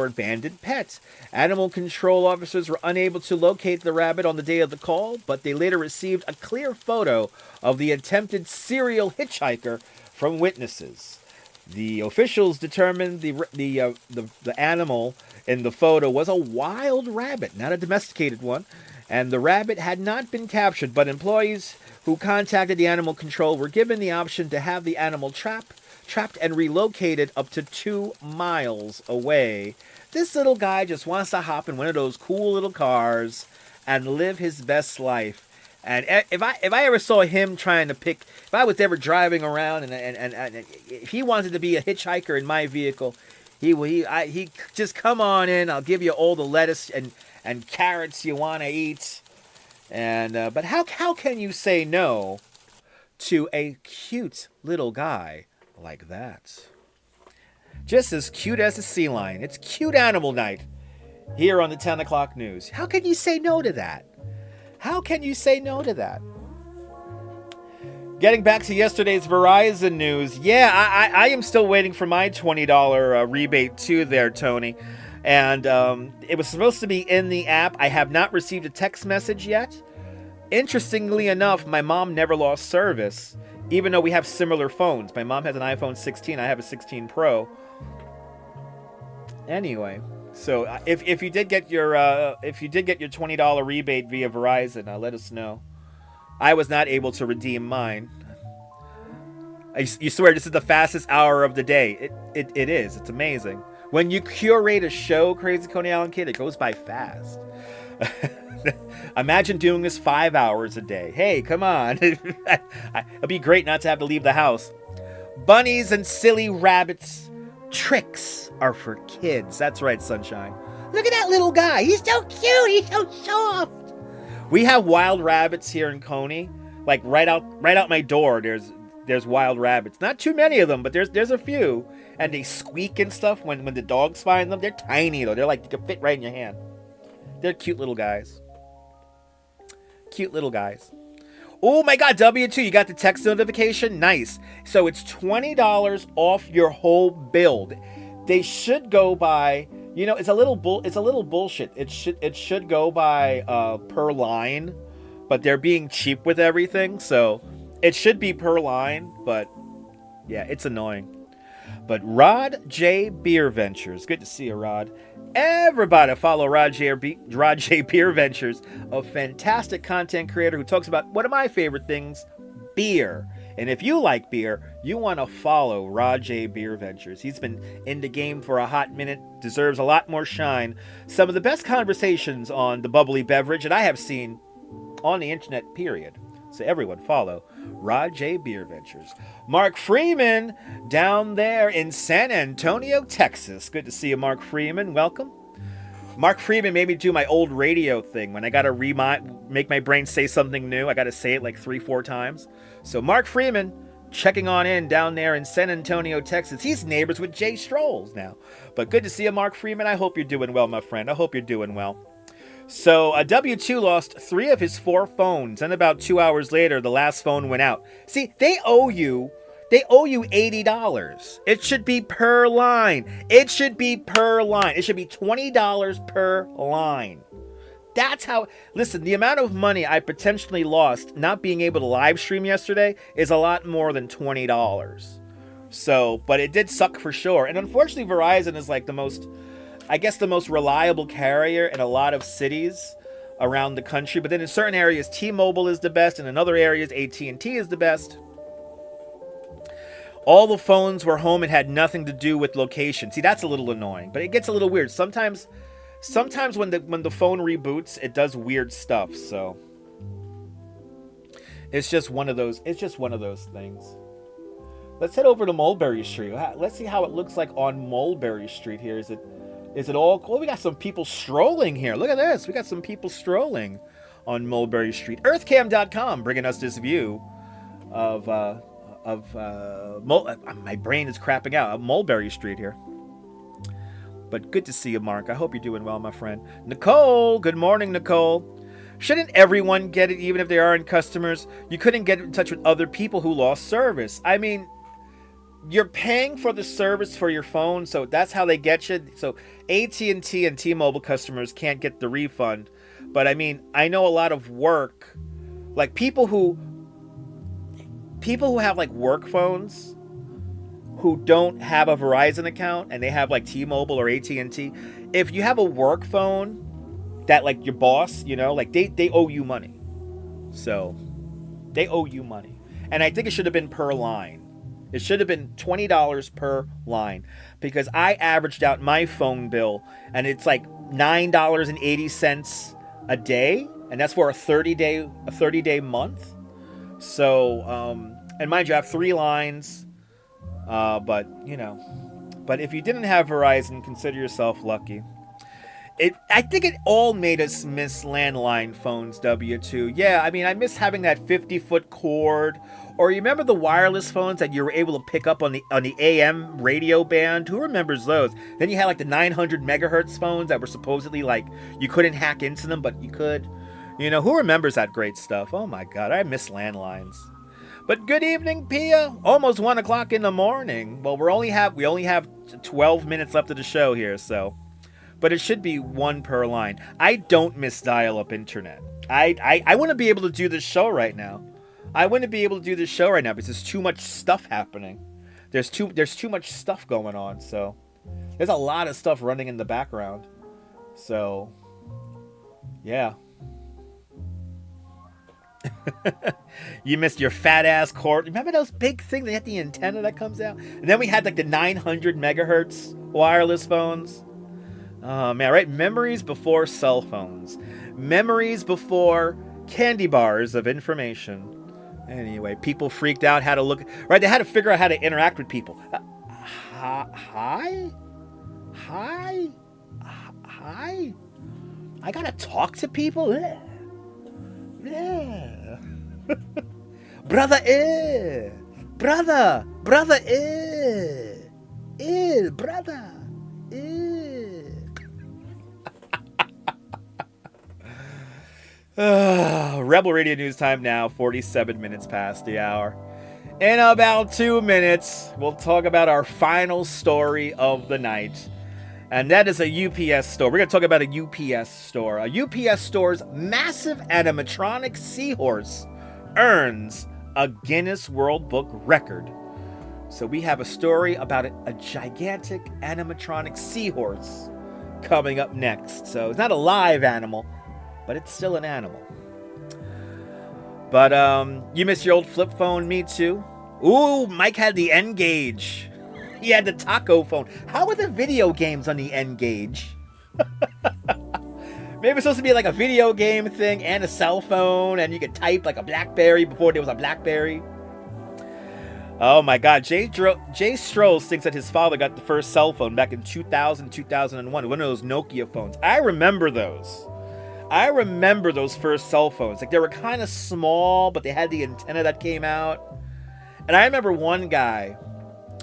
abandoned pet. Animal control officers were unable to locate the rabbit on the day of the call, but they later received a clear photo of the attempted serial hitchhiker from witnesses. The officials determined the animal in the photo was a wild rabbit, not a domesticated one, and the rabbit had not been captured, but employees who contacted the animal control were given the option to have the animal trapped and relocated up to 2 miles away. This little guy just wants to hop in one of those cool little cars and live his best life. And if I ever saw him trying to pick, if I was ever driving around and if he wanted to be a hitchhiker in my vehicle, he just come on in. I'll give you all the lettuce and carrots you want to eat. And but how can you say no to a cute little guy like that? Just as cute as a sea lion. It's cute animal night here on the 10 o'clock news. How can you say no to that? How can you say no to that? Getting back to yesterday's Verizon news. Yeah, I am still waiting for my $20 rebate too there, Tony. And it was supposed to be in the app. I have not received a text message yet. Interestingly enough, my mom never lost service, even though we have similar phones. My mom has an iPhone 16. I have a 16 Pro. Anyway, so if you did get your $20 rebate via Verizon, let us know. I was not able to redeem mine. You swear this is the fastest hour of the day. It is. It's amazing. When you curate a show, Crazy Coney Island Kid, it goes by fast. Imagine doing this 5 hours a day. Hey, come on. It'd be great not to have to leave the house. Bunnies and silly rabbits. Tricks are for kids. That's right, Sunshine. Look at that little guy. He's so cute. He's so soft. We have wild rabbits here in Coney. Like right out my door, there's wild rabbits. Not too many of them, but there's a few. And they squeak and stuff when the dogs find them. They're tiny though. They're like, you can fit right in your hand. They're cute little guys. Cute little guys. Oh my God, W2, you got the text notification? Nice. So it's $20 off your whole build. They should go by, it's a little bullshit. It should go by per line, but they're being cheap with everything. So It should be per line, but yeah, it's annoying. But Rod J. Beer Ventures. Good to see you, Rod. Everybody follow Rod J. Beer Ventures, a fantastic content creator who talks about one of my favorite things, beer. And if you like beer, you want to follow Rod J. Beer Ventures. He's been in the game for a hot minute, deserves a lot more shine. Some of the best conversations on the bubbly beverage that I have seen on the internet, period. So everyone follow Rod J. Beer Ventures. Mark Freeman down there in San Antonio, Texas. Good to see you, Mark Freeman. Welcome. Mark Freeman made me do my old radio thing. When I got to make my brain say something new, I got to say it like 3-4 times. So Mark Freeman checking on in down there in San Antonio, Texas. He's neighbors with Jay Strolls now. But good to see you, Mark Freeman. I hope you're doing well, my friend. I hope you're doing well. So W2 lost 3 of his 4 phones, and about 2 hours later, the last phone went out. See, they owe you $80. It should be per line. It should be per line. It should be $20 per line. That's how, listen, the amount of money I potentially lost not being able to live stream yesterday is a lot more than $20. So, but it did suck for sure. And unfortunately, Verizon is like the most reliable carrier in a lot of cities around the country. But then in certain areas, T-Mobile is the best, and in other areas, AT&T is the best. All the phones were home and had nothing to do with location. See, that's a little annoying, but it gets a little weird. Sometimes when the phone reboots, it does weird stuff. So it's just one of those things. Let's head over to Mulberry Street. Let's see how it looks like on Mulberry Street here. Is it all cool? We got some people strolling here. Look at this. We got some people strolling on Mulberry Street. Earthcam.com bringing us this view of my brain is crapping out. Of Mulberry Street here. But good to see you, Mark. I hope you're doing well, my friend. Nicole, good morning, Nicole. Shouldn't everyone get it, even if they aren't customers? You couldn't get in touch with other people who lost service. I mean, you're paying for the service for your phone, so that's how they get you. So AT&T and T-Mobile customers can't get the refund. But I mean, I know a lot of work, like people who have like work phones who don't have a Verizon account and they have like T-Mobile or AT&T. If you have a work phone that like your boss, you know, like they owe you money. So they owe you money. And I think it should have been per line. It should have been $20 per line, because I averaged out my phone bill and it's like $9.80 a day, and that's for a 30-day month. So and mind you, I have 3 lines. But if you didn't have Verizon, consider yourself lucky. I think it all made us miss landline phones, W2. Yeah, I mean, I miss having that 50-foot cord. Or you remember the wireless phones that you were able to pick up on the AM radio band? Who remembers those? Then you had like the 900 megahertz phones that were supposedly like you couldn't hack into them, but you could. You know, who remembers that great stuff? Oh my God, I miss landlines. But good evening, Pia. Almost 1 o'clock in the morning. Well, we only have 12 minutes left of the show here, so. But it should be 1 per line. I don't miss dial-up internet. I wouldn't be able to do this show right now. Because there's too much stuff happening. There's too much stuff going on. So there's a lot of stuff running in the background. So yeah. You missed your fat ass cord. Remember those big things? They had the antenna that comes out, and then we had like the 900 megahertz wireless phones. Oh man, right? Memories before cell phones, memories before candy bars of information. Anyway, people freaked out how to look. Right? They had to figure out how to interact with people. Hi. I gotta talk to people. Yeah. Brother, brother, brother, brother, Rebel Radio News time now, 47 minutes past the hour. In about 2 minutes, we'll talk about our final story of the night. And that is a UPS store. We're going to talk about a UPS store. A UPS store's massive animatronic seahorse earns a Guinness World Book record. So we have a story about a gigantic animatronic seahorse coming up next. So it's not a live animal, but it's still an animal. But you miss your old flip phone? Me too. Ooh, Mike had the N-Gage. He had the taco phone. How are the video games on the N-Gage? Maybe it's supposed to be like a video game thing and a cell phone, and you could type like a BlackBerry before there was a BlackBerry. Oh my God, Jay Strolls thinks that his father got the first cell phone back in 2000, 2001, one of those Nokia phones. I remember those. I remember those first cell phones. Like, they were kind of small, but they had the antenna that came out. And I remember one guy,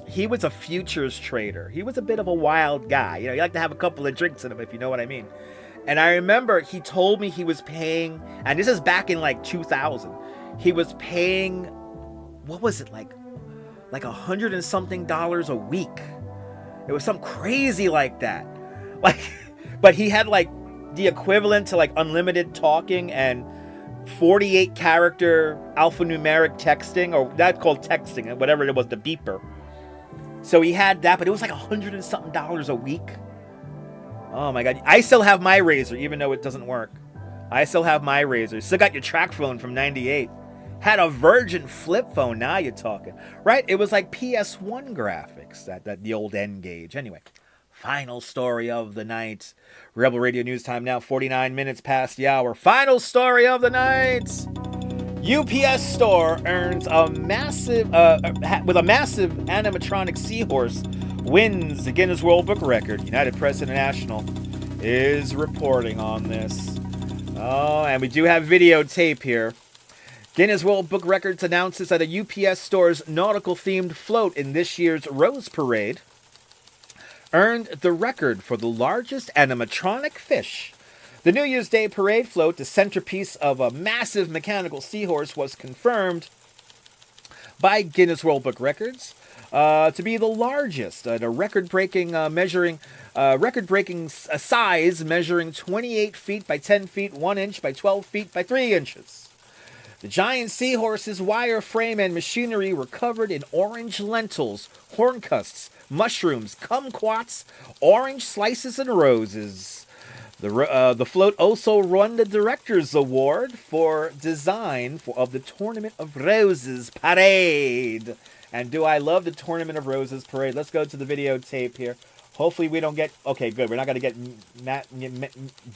he was a futures trader. He was a bit of a wild guy. You know, he liked to have a couple of drinks in him, if you know what I mean. And I remember he told me he was paying, and this is back in like 2000, he was paying, what was it, like $100 and something a week. It was something crazy like that. Like, but he had like the equivalent to like unlimited talking and 48 character alphanumeric texting, or that's called texting, whatever it was, the beeper. So he had that, but it was like $100 and something a week. Oh my God. I still have my Razor, even though it doesn't work. I still have my Razor. Still got your track phone from 98. Had a Virgin flip phone. Now you're talking. Right? It was like PS1 graphics, that the old N-Gage. Anyway, final story of the night. Rebel Radio News Time now, 49 minutes past the hour. Final story of the night. UPS store earns a massive, with a massive animatronic seahorse, wins the Guinness World Book record. United Press International is reporting on this. Oh, and we do have videotape here. Guinness World Book Records announces that a UPS store's nautical-themed float in this year's Rose Parade earned the record for the largest animatronic fish. The New Year's Day parade float, the centerpiece of a massive mechanical seahorse, was confirmed by Guinness World Book Records to be the largest, at a record-breaking size, measuring 28 feet by 10 feet, 1 inch by 12 feet by 3 inches. The giant seahorse's wire frame and machinery were covered in orange lentils, horncusps, mushrooms, kumquats, orange slices, and roses. The float also won the Director's Award for design of the Tournament of Roses Parade. And do I love the Tournament of Roses Parade? Let's go to the videotape here. Hopefully we don't get... Okay, good. We're not going to get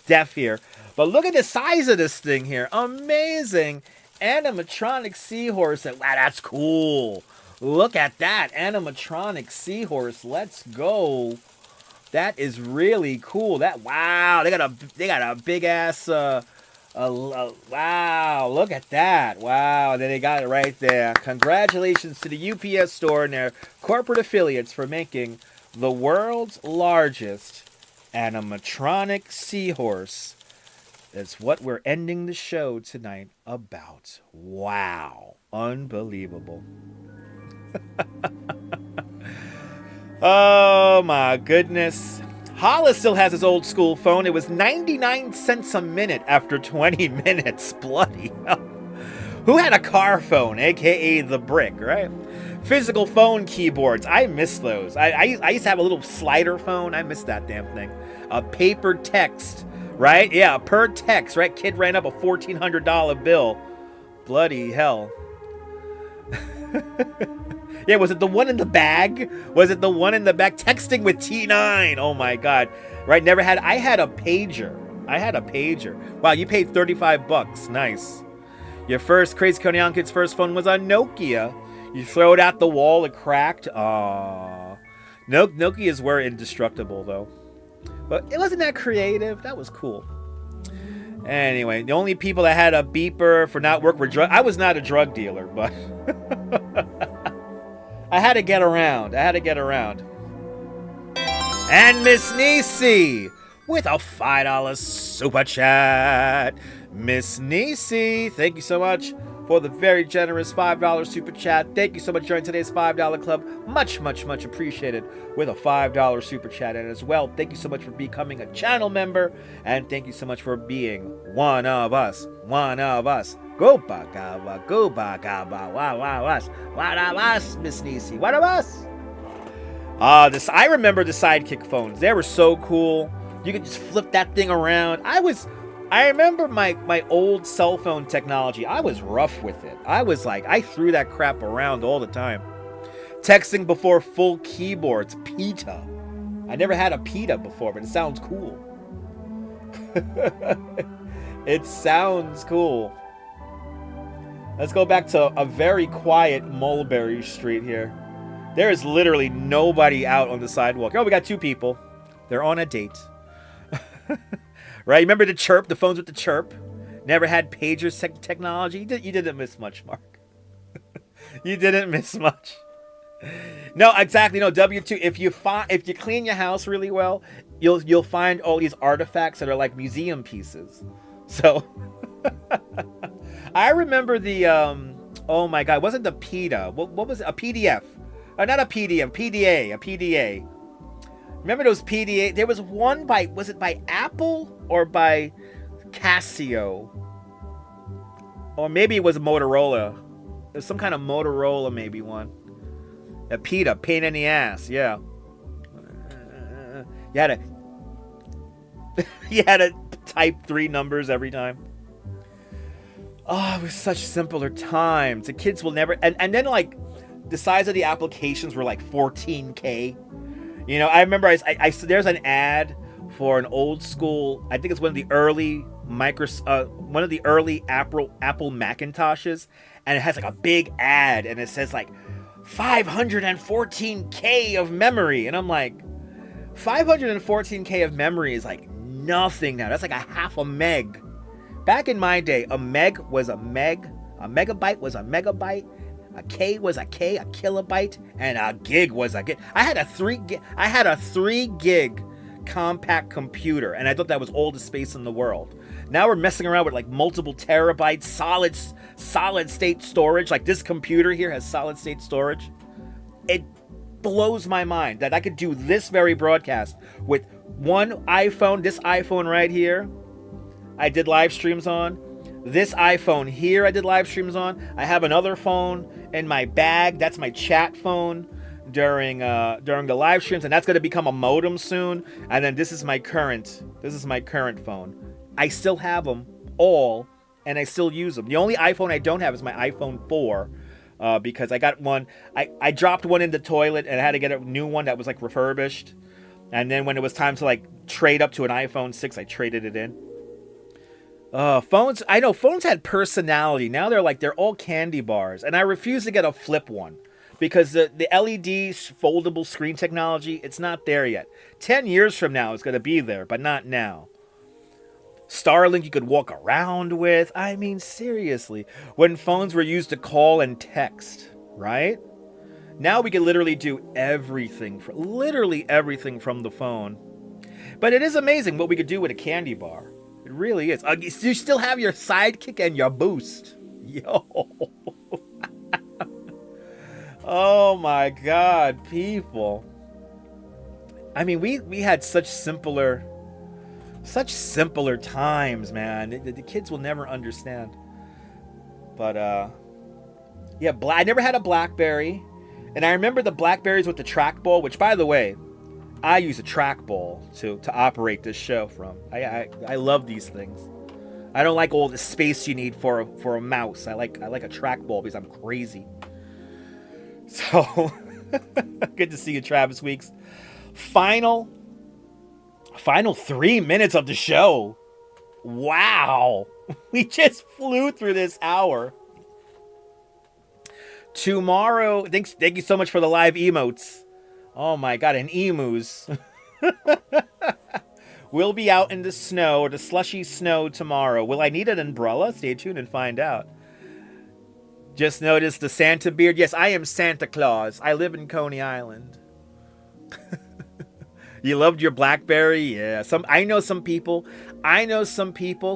deaf here. But look at the size of this thing here. Amazing. Animatronic seahorse. Wow, that's cool. Look at that. Animatronic seahorse. Let's go. That is really cool. Wow, they got a big ass wow, look at that. Wow, then they got it right there. Congratulations to the UPS store and their corporate affiliates for making the world's largest animatronic seahorse. That's what we're ending the show tonight about. Wow, unbelievable. Oh my goodness. Hollis still has his old school phone. It was 99 cents a minute after 20 minutes. Bloody hell. Who had a car phone, aka the brick, right? Physical phone keyboards. I miss those. I used to have a little slider phone. I miss that damn thing. A paper text, right? Yeah, per text, right? Kid ran up a $1,400 bill. Bloody hell. Yeah, was it the one in the bag? Was it the one in the bag? Texting with T9. Oh my God. Right, I had a pager. Wow, you paid $35. Nice. Your first Crazy Coney Island Kid's first phone was a Nokia. You throw it out the wall, it cracked. Aww. Nokias were indestructible though. But it wasn't that creative. That was cool. Anyway, the only people that had a beeper for not work were I was not a drug dealer, but I had to get around. And Miss Nisi with a $5 super chat. Miss Nisi, thank you so much for the very generous $5 super chat. Thank you so much for joining today's $5 club. Much, much, much appreciated with a $5 super chat. And as well, thank you so much for becoming a channel member. And thank you so much for being one of us. Go bagaba, go bagaba, what of us, Miss Nisi, what of us? I remember the sidekick phones. They were so cool. You could just flip that thing around. I remember my old cell phone technology. I was rough with it. I threw that crap around all the time. Texting before full keyboards, PETA. I never had a PETA before, but it sounds cool. It sounds cool. Let's go back to a very quiet Mulberry Street here. There is literally nobody out on the sidewalk. Oh, we got two people. They're on a date. Right? Remember the chirp? The phones with the chirp? Never had pager technology? You didn't miss much, Mark. You didn't miss much. No, exactly. No, W2. If you clean your house really well, you'll find all these artifacts that are like museum pieces. So I remember the oh my god, wasn't the PETA? What was it? A PDF? Not a PDM, PDA, a PDA. Remember those PDA? There was one was it by Apple or by Casio? Or maybe it was Motorola. It was some kind of Motorola, maybe one. A PETA, pain in the ass, yeah. You had to type 3 numbers every time. Oh, it was such simpler times. The kids will never... And then, like, the size of the applications were like 14K. You know, I remember there's an ad for an old school... I think it's one of the early one of the early Apple Macintoshes. And it has, like, a big ad. And it says, like, 514K of memory. And I'm like, 514K of memory is, like, nothing now. That's like a half a meg. Back in my day, a meg was a meg, a megabyte was a megabyte, a K was a K, a kilobyte, and a gig was a gig. I had a 3 gig compact computer, and I thought that was all the space in the world. Now we're messing around with like multiple terabytes, solid state storage. Like this computer here has solid state storage. It blows my mind that I could do this very broadcast with one iPhone, this iPhone right here. I did live streams on. This iPhone here I did live streams on. I have another phone in my bag. That's my chat phone during the live streams, and that's going to become a modem soon. And then this is my current phone. I still have them all, and I still use them. The only iPhone I don't have is my iPhone 4 because I got one. I dropped one in the toilet, and I had to get a new one that was like refurbished. And then when it was time to like trade up to an iPhone 6, I traded it in. Phones, I know phones had personality. Now they're all candy bars. And I refuse to get a flip one because the LED foldable screen technology, it's not there yet. 10 years from now, it's going to be there, but not now. Starlink you could walk around with. I mean, seriously. When phones were used to call and text, right? Now we can literally do everything, literally everything from the phone. But it is amazing what we could do with a candy bar. It really is. You still have your sidekick and your boost. Yo. Oh my God, people. I mean, we had such simpler times, man. The kids will never understand. But yeah, I never had a BlackBerry. And I remember the Blackberries with the trackball, which, by the way, I use a trackball to operate this show from. I love these things. I don't like all the space you need for a mouse. I like a trackball because I'm crazy. So good to see you, Travis Weeks. Final 3 minutes of the show. Wow, we just flew through this hour. Tomorrow, thank you so much for the live emotes. Oh my God, and emus. We'll be out in the snow, the slushy snow tomorrow. Will I need an umbrella? Stay tuned and find out. Just noticed the Santa beard. Yes, I am Santa Claus. I live in Coney Island. You loved your BlackBerry? Yeah. I know some people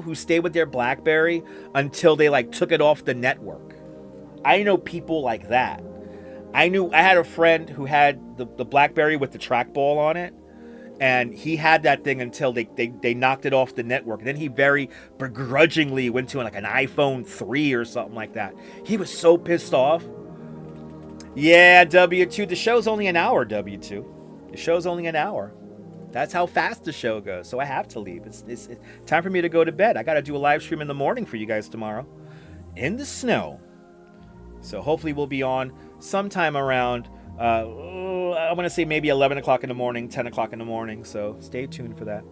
who stay with their BlackBerry until they like took it off the network. I know people like that. I had a friend who had the BlackBerry with the trackball on it, And he had that thing until they knocked it off the network. And then he very begrudgingly went to like an iPhone 3 or something like that. He was so pissed off. Yeah, W2. The show's only an hour, W2. The show's only an hour. That's how fast the show goes. So I have to leave. It's time for me to go to bed. I got to do a live stream in the morning for you guys tomorrow. In the snow. So hopefully we'll be on sometime around, I want to say maybe 11 o'clock in the morning, 10 o'clock in the morning. So stay tuned for that.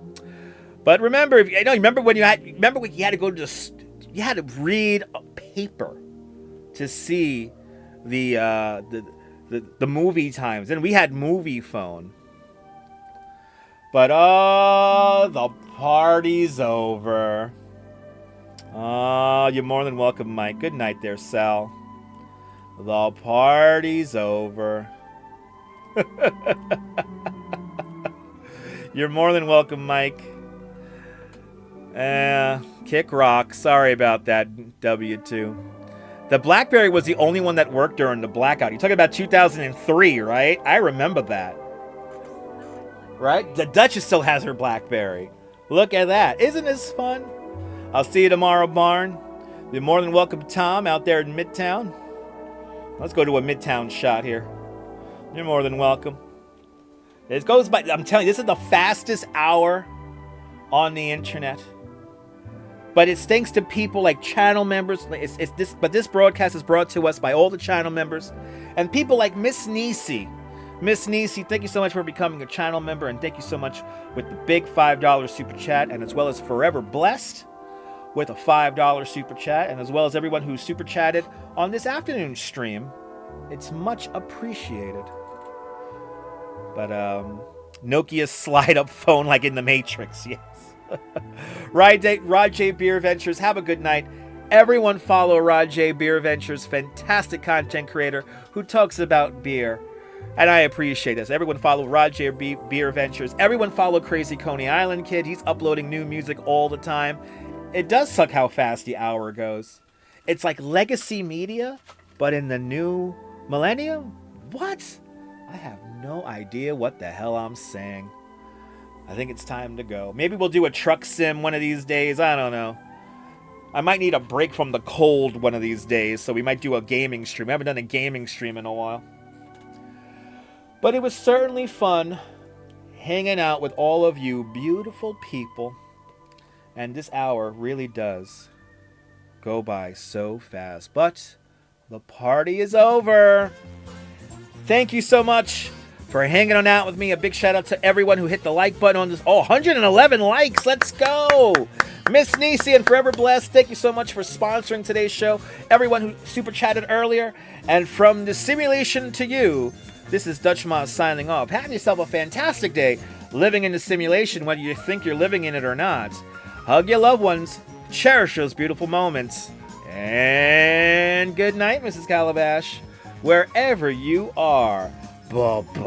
But remember, remember when you had to go to you had to read a paper to see the movie times. And we had movie phone. But the party's over. Oh, you're more than welcome, Mike. Good night there, Sal. The party's over. You're more than welcome, Mike. Kick rock. Sorry about that, W2. The BlackBerry was the only one that worked during the blackout. You're talking about 2003, right? I remember that. Right? The Duchess still has her BlackBerry. Look at that. Isn't this fun? I'll see you tomorrow, Barn. You're more than welcome, Tom, out there in Midtown. Let's go to a Midtown shot here. You're more than welcome. It goes by, I'm telling you, this is the fastest hour on the internet. But it's thanks to people like channel members. But this broadcast is brought to us by all the channel members. And people like Miss Nisi. Miss Nisi, thank you so much for becoming a channel member, and thank you so much with the big $5 super chat, and as well as Forever Blessed with a $5 super chat, and as well as everyone who super chatted on this afternoon stream. It's much appreciated. But Nokia slide up phone like in the Matrix, yes. Rod J Beer Ventures, have a good night. Everyone follow Rod J Beer Ventures, fantastic content creator who talks about beer. And I appreciate this. Everyone follow Roger Beer Ventures. Everyone follow Crazy Coney Island Kid. He's uploading new music all the time. It does suck how fast the hour goes. It's like legacy media, but in the new millennium? What? I have no idea what the hell I'm saying. I think it's time to go. Maybe we'll do a truck sim one of these days. I don't know. I might need a break from the cold one of these days, so we might do a gaming stream. I haven't done a gaming stream in a while. But it was certainly fun hanging out with all of you beautiful people. And this hour really does go by so fast. But the party is over. Thank you so much for hanging on out with me. A big shout out to everyone who hit the like button on this. Oh, 111 likes. Let's go. Miss Nisi and Forever Blessed, thank you so much for sponsoring today's show. Everyone who super chatted earlier. And from the simulation to you, this is Dutch Moz signing off. Have yourself a fantastic day living in the simulation, whether you think you're living in it or not. Hug your loved ones. Cherish those beautiful moments. And good night, Mrs. Calabash, wherever you are. Bye-bye.